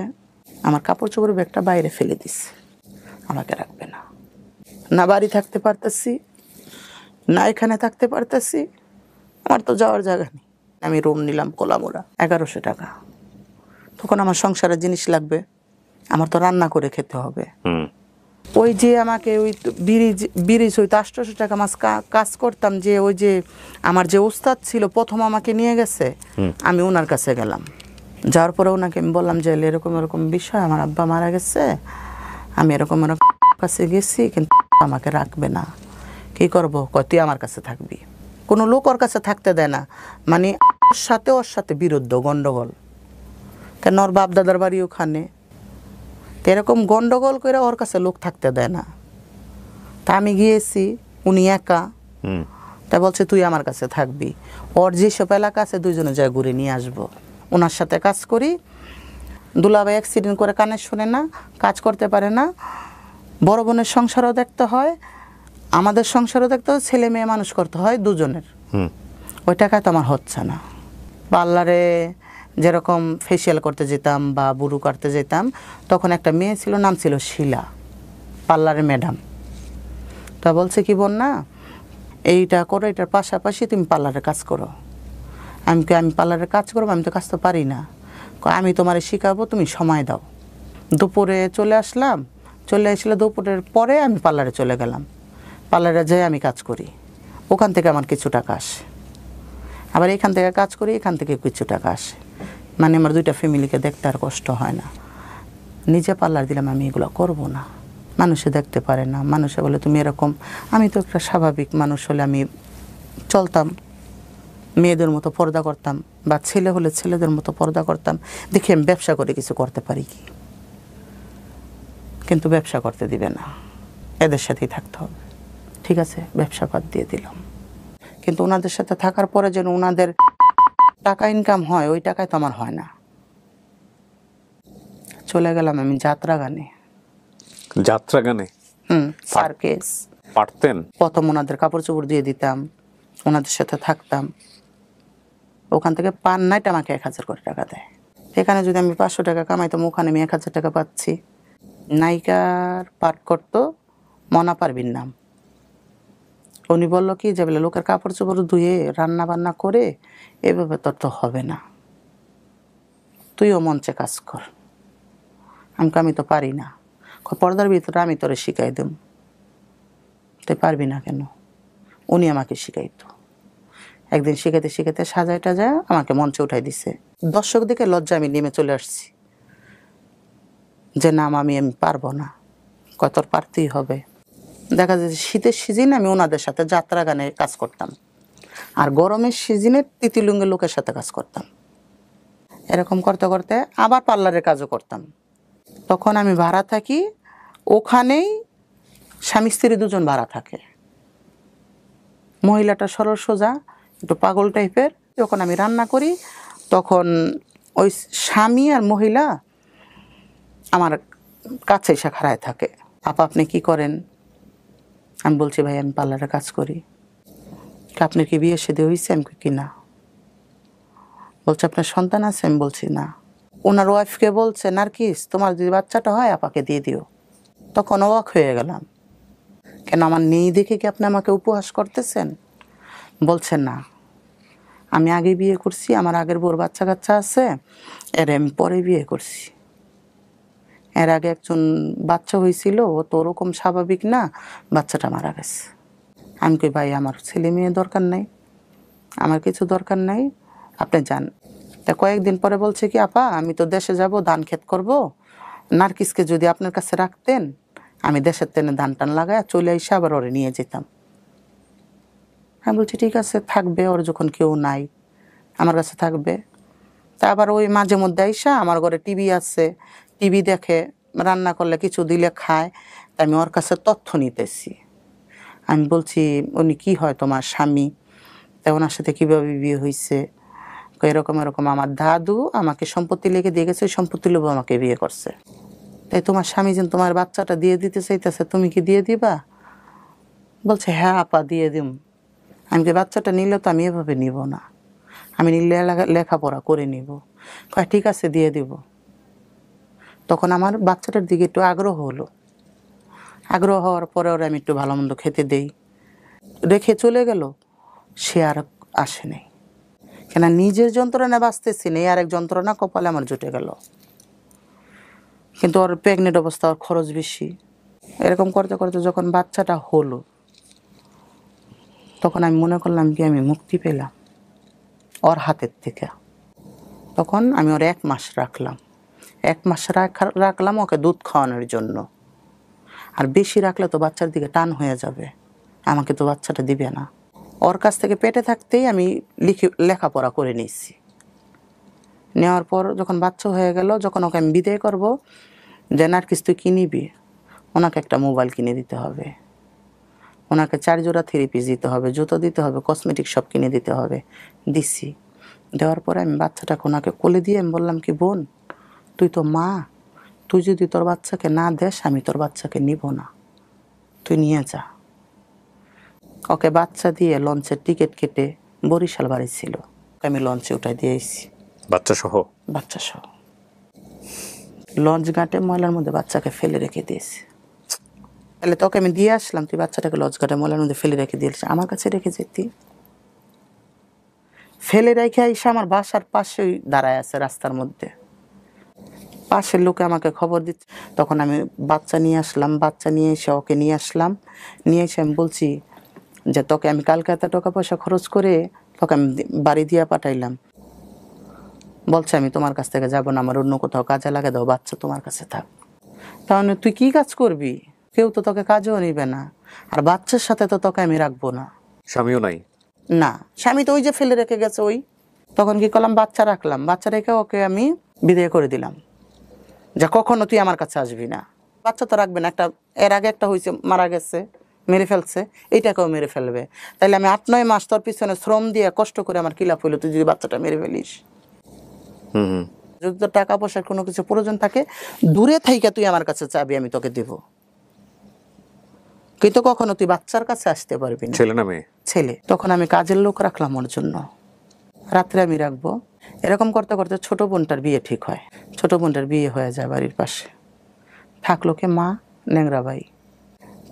আমার কাপড় চোপড় ব্যাগটা বাইরে ফেলে দিচ্ছে, আমাকে রাখবে না। না বাড়ি থাকতে পারতেছি, না এখানে থাকতে পারতেছি, আমার তো যাওয়ার জায়গা নেই। আমি রুম নিলাম কোলামোড়া, 1100 টাকা। তখন আমার সংসারের জিনিস লাগবে, আমার তো রান্না করে খেতে হবে। ওই যে আমাকে ওই ব্রিজ ওই তো 800 টাকা মাস কাজ করতাম, যে ওই যে আমার যে ওস্তাদ ছিল প্রথম আমাকে নিয়ে গেছে, আমি ওনার কাছে গেলাম। যাওয়ার পরে ওনাকে আমি বললাম যে এরকম এরকম বিষয়, আমার আব্বা মারা গেছে, আমি এরকম এরকম কাছে গেছি, কিন্তু আমাকে রাখবে না, কি করবো? কয় তুই আমার কাছে থাকবি। কোনো লোক ওর কাছে থাকতে দেয় না, মানে ওর সাথে বিরুদ্ধ গন্ডগোল, কেন ওর বাপ দাদার বাড়ি ওখানে, এরকম গন্ডগোল করে ওর কাছে লোক থাকতে দেয় না। তা আমি গিয়েছি, উনি একা, তা বলছে তুই আমার কাছে থাকবি, ওর যেসব এলাকা আছে দুইজনে যায় ঘুরে নিয়ে আসবো। ওনার সাথে কাজ করি, দুলাভাই অ্যাক্সিডেন্ট করে কানে শোনে না, কাজ করতে পারে না, বড় বোনের সংসারও দেখতে হয়, আমাদের সংসারও দেখতে হয়, ছেলে মেয়ে মানুষ করতে হয় দুজনের। ওই টাকায় তো আমার হচ্ছে না। পার্লারে যেরকম ফেসিয়াল করতে যেতাম বা বুড়ু কাটতে যেতাম, তখন একটা মেয়ে ছিল, নাম ছিল শিলা, পার্লারের ম্যাডাম। তা বলছে কি বোন না, এইটা করো, এটার পাশাপাশি তুমি পার্লারে কাজ করো। আমি পার্লারে কাজ করবো, আমি তো কাজ তো পারি না, আমি তোমারে শিখাবো, তুমি সময় দাও। দুপুরে চলে আসলাম, চলে আসলে দুপুরের পরে আমি পার্লারে চলে গেলাম, পার্লারে যেয়ে আমি কাজ করি, ওখান থেকে আমার কিছু টাকা আসে, আবার এখান থেকে কাজ করি, এখান থেকে কিছু টাকা আসে, মানে আমার 2টা ফ্যামিলিকে দেখতে আর কষ্ট হয় না। নিজে পার্লার দিলাম, আমি এগুলো করব না, মানুষে দেখতে পারে না, মানুষে বলে তুমি এরকম। আমি তো একটা স্বাভাবিক মানুষ হলে আমি চলতাম, মেয়েদের মতো পর্দা করতাম, বা ছেলে হলে ছেলেদের মতো পর্দা করতাম, দেখি আমি ব্যবসা করে কিছু করতে পারি কি। কিন্তু ব্যবসা করতে দিবে না, এদের সাথেই থাকতে হবে। ঠিক আছে, ব্যবসা বাদ দিয়ে দিলাম। কিন্তু ওনাদের সাথে থাকার পরে যেন ওনাদের টাকা ইনকাম হয়, ওই টাকায় তো আমার হয় না। চলে গেলাম আমি যাত্রা গানে। যাত্রা গানে? সার্কেস। পারতেন? প্রথম ওনাদের কাপড় চোপড় দিয়ে দিতাম, ওনাদের সাথে থাকতাম, ওখান থেকে পান নাইট আমাকে 1000 করে টাকা দেয়। এখানে যদি আমি 500 টাকা কামাইতাম, ওখানে আমি 1000 টাকা পাচ্ছি। নায়িকার পাঠ করতো মনা পারবিন নাম। উনি বললো কি যে বলে লোকের কাপড় চোপড় ধুয়ে রান্না বান্না করে এভাবে তোর তো হবে না, তুইও মঞ্চে কাজ কর। আমি তো পারি না। পর্দার ভিতরে আমি তোরে শিখাই দেব। তুই পারবি না কেন? উনি আমাকে শিখাইতো। একদিন শিখাইতে শিখাইতে সাজায় টাজায় আমাকে মঞ্চে উঠাই দিছে। দর্শক দেখে লজ্জা আমি নেমে চলে আসছি যে না আমি পারবো না। তোর পারতেই হবে। দেখা যায় শীতের সিজনে আমি ওনাদের সাথে যাত্রা গানে কাজ করতাম, আর গরমের সিজনে তিতিলুঙ্গের লোকের সাথে কাজ করতাম। এরকম করতে করতে আবার পার্লারের কাজও করতাম। তখন আমি ভাড়া থাকি, ওখানেই স্বামী স্ত্রী দুজন ভাড়া থাকে। মহিলাটা সরল সোজা, একটু পাগল টাইপের। যখন আমি রান্না করি তখন ওই স্বামী আর মহিলা আমার কাছে এসে খাড়ায় থাকে। আপা আপনি কি করেন? আমি বলছি ভাই আমি পার্লারে কাজ করি। আপনার কি বিয়ে শাদী হয়েছে? আমি কি না। বলছে আপনার সন্তান আছে? আমি বলছি না। ওনার ওয়াইফকে বলছে নার্গিস তোমার যদি বাচ্চাটা হয় আপাকে দিয়ে দিও। তখন অবাক হয়ে গেলাম, কেন আমার নেই দেখে কি আপনি আমাকে উপহাস করতেছেন? বলছে না, আমি আগে বিয়ে করছি, আমার আগের বউর বাচ্চা কাচ্চা আছে, এর আমি পরে বিয়ে করছি। এর আগে একজন বাচ্চা হয়েছিল, ও তো ওরকম স্বাভাবিক না, বাচ্চাটা মারা গেছে। আমি কই ভাই আমার ছেলে মেয়ে দরকার নাই, আমার কিছু দরকার নাই, আপনি যান। তা কয়েকদিন পরে বলছে কি আপা আমি তো দেশে যাব, ধান ক্ষেত করব, নার্গিসকে যদি আপনার কাছে রাখতেন আমি দেশের তেনে ধান টান লাগায় চলে এসে আবার ওরে নিয়ে যেতাম। আমি বলছি ঠিক আছে থাকবে, ওর যখন কেউ নাই আমার কাছে থাকবে। তা আবার ওই মাঝে মধ্যে আইসা আমার ঘরে টিভি আছে, টিভি দেখে, রান্না করলে কিছু দিলে খায়। তা আমি ওর কাছে তথ্য নিতেছি। আমি বলছি উনি কি হয় তোমার স্বামী? তা ওনার সাথে কীভাবে বিয়ে হয়েছে? এরকম এরকম আমার দাদু আমাকে সম্পত্তি লিখে দিয়ে গেছে, ওই সম্পত্তি লোভ আমাকে বিয়ে করছে। তাই তোমার স্বামী যেন তোমার বাচ্চাটা দিয়ে দিতে চাইতেছে, তুমি কি দিয়ে দিবা? বলছে হ্যাঁ আপা দিয়ে দিম। আমি কি বাচ্চাটা নিলে তো আমি এভাবে নিব না, আমি নিলে লেখাপড়া করে নিব। কয় ঠিক আছে দিয়ে দিব। তখন আমার বাচ্চাটার দিকে একটু আগ্রহ হলো। আগ্রহ হওয়ার পরে ওরা আমি একটু ভালো মন্দ খেতে দেই, রেখে চলে গেল। সে আর আসে নাই, কেন নিজের যন্ত্রণা বাঁচতেছি নেই, আর এক যন্ত্রণা কপালে আমার জুটে গেল। কিন্তু ওর প্রেগনেন্ট অবস্থা, ওর খরচ বেশি। এরকম করতে করতে যখন বাচ্চাটা হলো তখন আমি মনে করলাম কি আমি মুক্তি পেলাম ওর হাতের থেকে। তখন আমি ওর 1 মাস রাখলাম। 1 মাস রাখলাম ওকে দুধ খাওয়ানোর জন্য। আর বেশি রাখলে তো বাচ্চার দিকে টান হয়ে যাবে, আমাকে তো বাচ্চাটা দিবে না। ওর কাছ থেকে পেটে থাকতেই আমি লেখাপড়া করে নিয়েছি। নেওয়ার পর যখন বাচ্চা হয়ে গেল, যখন ওকে আমি বিদায় করবো, যে নার্গিস তুই কি নিবি? ওনাকে একটা মোবাইল কিনে দিতে হবে, ওনাকে 4 জোড়া 3 পিস দিতে হবে, জুতো দিতে হবে, কসমেটিক সব কিনে দিতে হবে। দিছি। দেওয়ার পরে আমি বাচ্চাটাকে ওনাকে কোলে দিয়ে আমি বললাম কি বোন তুই তো মা, তুই যদি তোর বাচ্চাকে না দেস আমি তোর বাচ্চাকে নিব না, তুই নিয়ে যা। ওকে বাচ্চা দিয়ে লঞ্চের টিকিট কেটে বরিশাল বাড়ি ছিল, আমি লঞ্চে উঠাই দিয়ে এসেছি বাচ্চা সহ। বাচ্চা সহ লঞ্চ ঘাটে ময়লার মধ্যে বাচ্চাকে ফেলে রেখে দিয়েছি। তাহলে তোকে আমি দিয়ে আসলাম, তুই বাচ্চাটাকে লঞ্চ ঘাটে ময়লার মধ্যে ফেলে রেখে দিয়েছিস, আমার কাছে রেখে যেতি। ফেলে রেখে এসে আমার বাসার পাশেই দাঁড়ায় আছে রাস্তার মধ্যে। পাশের লোকে আমাকে খবর দিচ্ছে। তখন আমি বাচ্চা নিয়ে আসলাম, বাচ্চা নিয়ে এসে ওকে নিয়ে আসলাম। নিয়ে এসে আমি বলছি যে তোকে আমি কালকে এত টাকা পয়সা খরচ করে তোকে আমি বাড়ি দিয়ে পাঠাইলাম। বলছে আমি তোমার কাছ থেকে যাবো না, আমার অন্য কোথাও কাজে লাগে দাও, বাচ্চা তোমার কাছে থাক। তাহলে তুই কি কাজ করবি? কেউ তো তোকে কাজেও নিবে না, আর বাচ্চার সাথে তো তোকে আমি রাখবো না। স্বামীও নাই? না, স্বামী তো ওই যে ফেলে রেখে গেছে ওই। তখন কি করলাম, বাচ্চা রাখলাম, বাচ্চা রেখে ওকে আমি বিদায় করে দিলাম যে কখনো তুই আমার কাছে আসবি না। বাচ্চা তো রাখবে না, একটা এর আগে একটা হয়েছে মারা গেছে, মেরে ফেলছে, এইটাকেও মেরে ফেলবে। তাইলে আমি 8-9 মাস তোর পিছনে শ্রম দিয়ে কষ্ট করে আমার কি লাভ হইলো তুই যদি বাচ্চাটা মেরে ফেলিস? যদি তোর টাকা পয়সার কোনো কিছু প্রয়োজন থাকে দূরে থাইকা তুই আমার কাছে চাবি, আমি তোকে দেব, কিন্তু কখনো তুই বাচ্চার কাছে আসতে পারবি না। ছেলে না মেয়ে? ছেলে। তখন আমি কাজের লোক রাখলাম ওর জন্য, রাত্রে আমি রাখবো। এরকম করতে করতে ছোট বোনটার বিয়ে ঠিক হয়। ছোট বোনটার বিয়ে হয়ে যায় বাড়ির পাশে, থাকলো কে মা ন্যাংরা ভাই।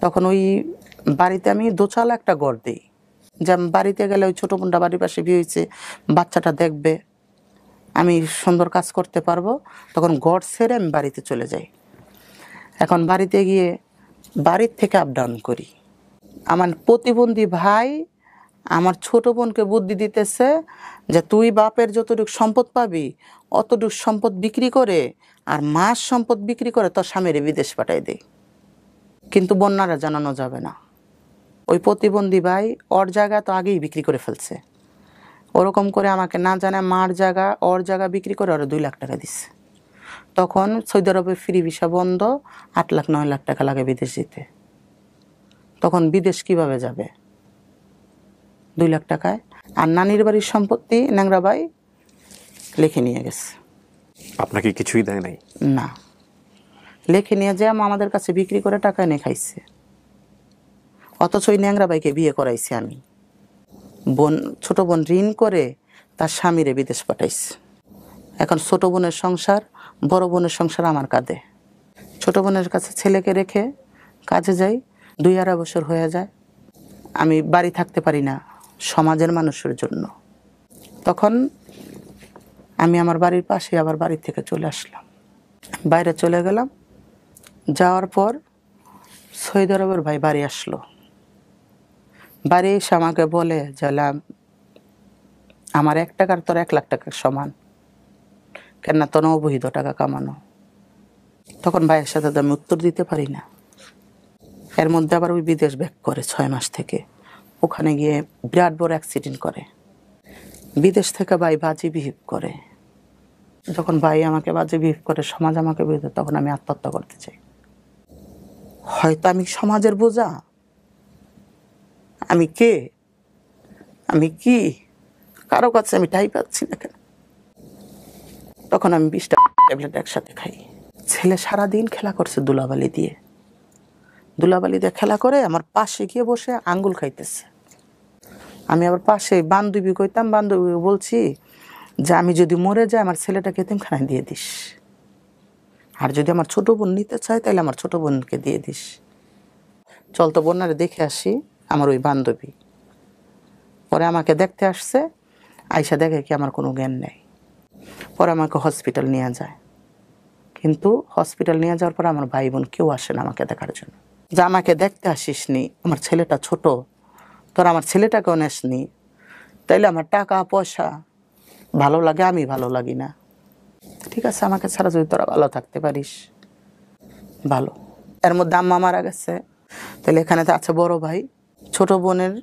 তখন ওই বাড়িতে আমি দোচালা একটা ঘর দিই, যে বাড়িতে গেলে ওই ছোট বোনটা বাড়ির পাশে বিয়ে হয়েছে, বাচ্চাটা দেখবে, আমি সুন্দর কাজ করতে পারবো, তখন ঘর ছেড়ে আমি বাড়িতে চলে যাই। এখন বাড়িতে গিয়ে বাড়ির থেকে আপ ডাউন করি। আমার প্রতিবন্ধী ভাই আমার ছোট বোনকে বুদ্ধি দিতেছে যে তুই বাপের যতটুকু সম্পদ পাবি অতটুকু সম্পদ বিক্রি করে আর মাস সম্পদ বিক্রি করে তোর স্বামীরে বিদেশ পাঠাই দেয়, কিন্তু বন্যারা জানানো যাবে না। ওই প্রতিবন্ধী ভাই ওর জায়গা তো আগেই বিক্রি করে ফেলছে, ওরকম করে আমাকে না জানে মার জায়গা ওর জায়গা বিক্রি করে ওরা 2 লাখ টাকা দিচ্ছে। তখন সৌদি আরবে ফ্রি ভিসা বন্ধ, 8 লাখ 9 লাখ টাকা লাগে বিদেশ যেতে। তখন বিদেশ কিভাবে যাবে 2 লাখ টাকায়? আর নানির বাড়ির সম্পত্তি ন্যাংরা ভাই লিখে নিয়ে গেছে। আপনাকে কিছুই দেয় নাই? না, লিখে নিয়ে যে আমাদের কাছে বিক্রি করে টাকা এনে খাইছে। অথচ ওই ন্যাংরা ভাইকে বিয়ে করাইছি আমি। ছোট বোন ঋণ করে তার স্বামীরে বিদেশ পাঠাইছে। এখন ছোট বোনের সংসার, বড় বোনের সংসার আমার কাঁধে। ছোট বোনের কাছে ছেলেকে রেখে কাজে যাই, 2-2.5 বছর হয়ে যায়। আমি বাড়ি থাকতে পারি না সমাজের মানুষের জন্য। তখন আমি আমার বাড়ির পাশে আবার বাড়ি থেকে চলে আসলাম, বাইরে চলে গেলাম। যাওয়ার পর সৌদি আরবের ভাই বাড়ি আসলো। বাড়ি এসে আমাকে বলে যে আমার 1 টাকার তোর 1 লাখ টাকার সমান, কেন তোর অবৈধ টাকা কামানো। তখন ভাইয়ের সাথে তো আমি উত্তর দিতে পারি না। এর মধ্যে আবার ওই বিদেশ ব্যাক করে 6 মাস থেকে, ওখানে গিয়ে বিরাট বড় অ্যাক্সিডেন্ট করে। বিদেশ থেকে ভাই বাজে বিহেভ করে। যখন ভাই আমাকে বাজে বিহেভ করে, সমাজ আমাকে বিরুদ্ধে, তখন আমি আত্মহত্যা করতে চাই। হয়তো আমি সমাজের বোঝা, আমি কে, আমি কি, কারো কাছে আমি ঠাঁই পাচ্ছি না কেন। তখন আমি 20টা ট্যাবলেট একসাথে খাই। ছেলে সারাদিন খেলা করছে দুলাবালি দিয়ে খেলা করে আমার পাশে গিয়ে বসে আঙ্গুল খাইতেছে। আমি আবার পাশে বান্ধবী কইতাম, বান্ধবী বলছি যে আমি যদি মরে যাই আমার ছেলেটাকে এতিমখানায় দিয়ে দিস, আর যদি আমার ছোট বোন নিতে চায় তাহলে আমার ছোট বোনকে দিয়ে দিস। চল তো বন্যারে দেখে আসি, আমার ওই বান্ধবী। পরে আমাকে দেখতে আসছে, আইসা দেখে কি আমার কোনো জ্ঞান নেই। পরে আমাকে হসপিটাল নিয়ে যায়, কিন্তু হসপিটাল নিয়ে যাওয়ার পর আমার ভাই বোন কেউ আসে না আমাকে দেখার জন্য। যে আমাকে দেখতে আসিস নি, আমার ছেলেটা ছোট, তোরা আমার ছেলেটাকেও নেসনি, তাইলে আমার টাকা পয়সা ভালো লাগে, আমি ভালো লাগি না। ঠিক আছে, আমাকে ছাড়া যদি তোরা ভালো থাকতে পারিস ভালো। এর মধ্যে আম্মা মারা গেছে, তাহলে এখানে তো আছে বড় ভাই, ছোট বোনের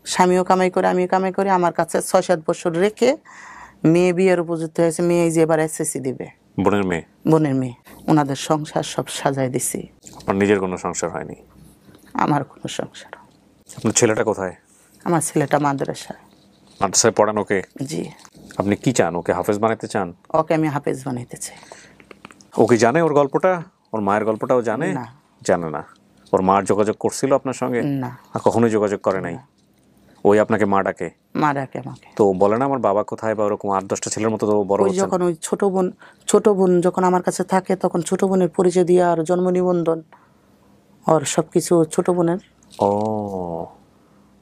স্বামীও কামাই করে, আমিও কামাই করি। আমার কাছে 6-7 বছর রেখে মেয়ে বিয়ের উপযুক্ত হয়েছে, মেয়ে যে এবার এসএসসি দিবে। বোনের মেয়ে। ওনাদের সংসার সব সাজায় দিছি। আপনার নিজের কোনো সংসার হয়নি? আমার কোনো সংসার। আপনার ছেলেটা কোথায়? আমার ছেলেটা মাদ্রাসায়। মাদ্রাসায় পড়ান ওকে? জি। আপনি কি চান, ওকে হাফেজ বানাতে চান? ওকে আমি হাফেজ বানাইতে চাই। ও কি জানে ওর গল্পটা, ওর মায়ের গল্পটাও জানে? না। জানে না। ওর মার যোগাযোগ করছিল আপনার সঙ্গে? না। আর কখনোই যোগাযোগ করে নাই? ওই আপনাকে মা ডাকে? মা ডাকে আমাকে। তো বলে না আমার বাবা কোথায়, বা ওরকম 8-10টা ছেলের মতো তো বড় ওই হচ্ছে। যখন ওই ছোট বোন যখন আমার কাছে থাকে, তখন ছোট বোনের পরিচয় দিয়ে আর জন্ম নিবন্ধন ওর সব কিছু ছোট বোনের। ও,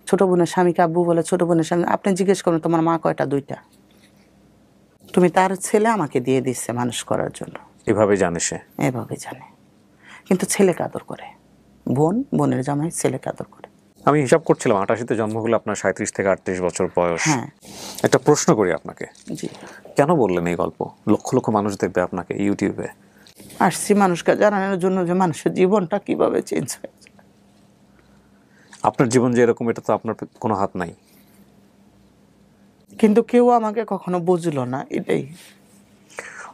ছোট বোনের স্বামীকে আব্বু বলে, ছোট বোনের স্বামী। আপনি জিজ্ঞেস করেন তোমার মা কয়টা? 2টা। তুমি তার ছেলে আমাকে দিয়ে দিচ্ছে মানুষ করার জন্য। এভাবে জানে সে? এভাবে জানে, কিন্তু ছেলেকে আদর করে। বোনের জামাই ছেলেকে আদর করে। আমি হিসাব করছিলাম 88-তে জন্ম হলে আপনার 37 থেকে 38 বছর বয়স। হ্যাঁ। একটা প্রশ্ন করি আপনাকে, জি। কেন বললেন এই গল্প? লক্ষ লক্ষ মানুষ দেখবে আপনাকে ইউটিউবে। আসছি মানুষকে জানানোর জন্য যে মানুষের জীবনটা কিভাবে চেঞ্জ হয়েছে। আপনার জীবন যে এরকম, এটা তো আপনার কোনো হাত নাই। কিন্তু কেউ আমাকে কখনো বুঝলো না, এটাই।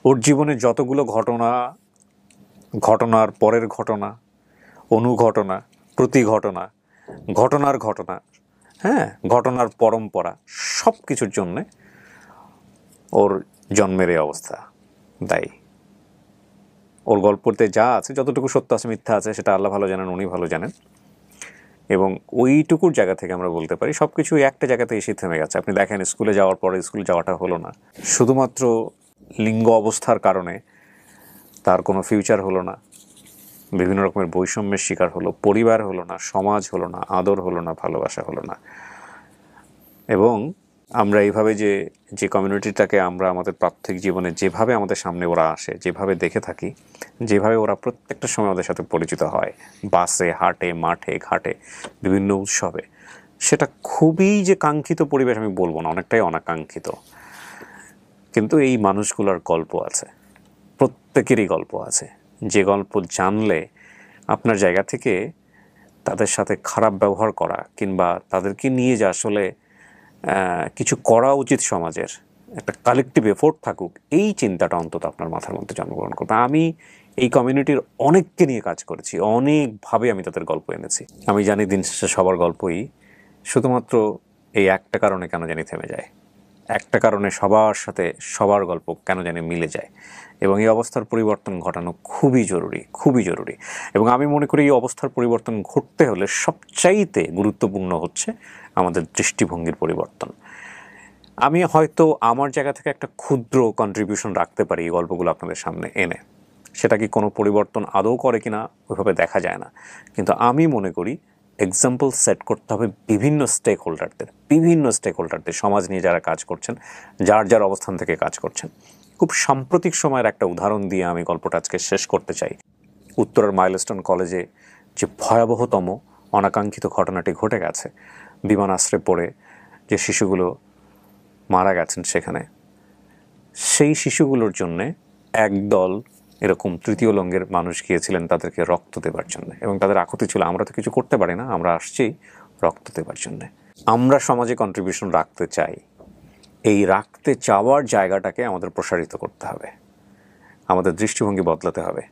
ওর জীবনে যতগুলো ঘটনা, ঘটনার পরের ঘটনা, অনুঘটনা, প্রতি ঘটনা, ঘটনার ঘটনা, হ্যাঁ, ঘটনার পরম্পরা, সব কিছুর জন্যে ওর জন্মের এই অবস্থা দায়ী। ওর গল্পতে যা আছে, যতটুকু সত্য আছে মিথ্যা আছে, সেটা আল্লাহ ভালো জানেন, উনি ভালো জানেন। এবং ওইটুকুর জায়গা থেকে আমরা বলতে পারি সব কিছু একটা জায়গাতে এসে থেমে গেছে। আপনি দেখেন স্কুলে যাওয়ার পরে স্কুলে যাওয়াটা হলো না, শুধুমাত্র লিঙ্গ অবস্থার কারণে তার কোনো ফিউচার হলো না, বিভিন্ন রকমের বৈষম্যের শিকার হলো, পরিবার হলো না, সমাজ হলো না, আদর হলো না, ভালোবাসা হলো না। এবং আমরা এইভাবে যে কমিউনিটিটাকে আমরা আমাদের প্রাত্যহিক জীবনে যেভাবে আমাদের সামনে ওরা আসে, যেভাবে দেখে থাকি, যেভাবে ওরা প্রত্যেকটা সময় আমাদের সাথে পরিচিত হয়, বাসে, হাটে, মাঠে, ঘাটে, বিভিন্ন উৎসবে, সেটা খুবই যে কাঙ্ক্ষিত পরিবেশ আমি বলবো না, অনেকটাই অনাকাঙ্ক্ষিত। কিন্তু এই মানুষগুলোর গল্প আছে, প্রত্যেকেরই গল্প আছে, যে গল্প জানলে আপনার জায়গা থেকে তাদের সাথে খারাপ ব্যবহার করা কিংবা তাদেরকে নিয়ে যে আসলে কিছু করা উচিত, সমাজের একটা কালেকটিভ এফোর্ট থাকুক, এই চিন্তাটা অন্তত আপনার মাথার মধ্যে জন্মগ্রহণ করবে। আমি এই কমিউনিটির অনেককে নিয়ে কাজ করেছি, অনেকভাবে আমি তাদের গল্প এনেছি। আমি জানি দিন শেষে সবার গল্পই শুধুমাত্র এই একটা কারণে কেন জানি থেমে যায়, একটা কারণে সবার সাথে সবার গল্প কেন জানি মিলে যায়, এবং এই অবস্থার পরিবর্তন ঘটানো খুবই জরুরি, খুবই জরুরি। এবং আমি মনে করি এই অবস্থার পরিবর্তন ঘটতে হলে সবচাইতে গুরুত্বপূর্ণ হচ্ছে আমাদের দৃষ্টিভঙ্গির পরিবর্তন। আমি হয়তো আমার জায়গা থেকে একটা ক্ষুদ্র কন্ট্রিবিউশন রাখতে পারি এই গল্পগুলো আপনাদের সামনে এনে, সেটা কি কোনো পরিবর্তন আদৌ করে কিনা ওইভাবে দেখা যায় না, কিন্তু আমি মনে করি এক্সাম্পল সেট করতে হবে বিভিন্ন স্টেক হোল্ডারদের, সমাজ নিয়ে যারা কাজ করছেন, যার যার অবস্থান থেকে কাজ করছেন। খুব সাম্প্রতিক সময়ের একটা উদাহরণ দিয়ে আমি গল্পটা আজকে শেষ করতে চাই। উত্তরের মাইলস্টোন কলেজে যে ভয়াবহতম অনাকাঙ্ক্ষিত ঘটনাটি ঘটে গেছে, বিমানাশ্রে পড়ে যে শিশুগুলো মারা গেছেন সেখানে, সেই শিশুগুলোর জন্যে একদল এরকম তৃতীয় লিঙ্গের মানুষ গিয়েছিলেন তাদেরকে রক্ত দেবার জন্য, এবং তাদের আকুতি ছিল, আমরা তো কিছু করতে পারি না, আমরা আসছি রক্ত দেবার জন্যে। আমরা সমাজে কন্ট্রিবিউশন রাখতে চাই, এই রাখতে চাওয়ার জায়গাটাকে আমাদের প্রসারিত করতে হবে, আমাদের দৃষ্টিভঙ্গি বদলাতে হবে।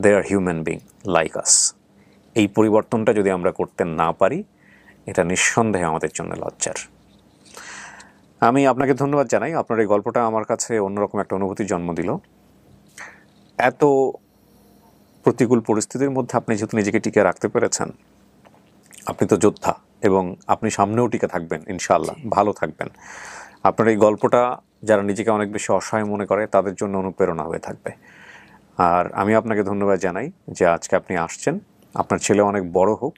দে আর হিউম্যান বিং লাইক আস। এই পরিবর্তনটা যদি আমরা করতে না পারি, এটা নিঃসন্দেহে আমাদের জন্য লজ্জার। আমি আপনাকে ধন্যবাদ জানাই, আপনার এই গল্পটা আমার কাছে অন্যরকম একটা অনুভূতি জন্ম দিল। এত প্রতিকূল পরিস্থিতির মধ্যে আপনি যেহেতু নিজেকে টিকে রাখতে পেরেছেন, আপনি তো যোদ্ধা, এবং আপনি সামনেও টিকে থাকবেন ইনশাআল্লাহ, ভালো থাকবেন। আপনার এই গল্পটা যারা নিজেকে অনেক বেশি অসহায় মনে করে তাদের জন্য অনুপ্রেরণা হয়ে থাকবে। আর আমি আপনাকে ধন্যবাদ জানাই যে আজকে আপনি আসছেন। আপনার ছেলে অনেক বড় হোক,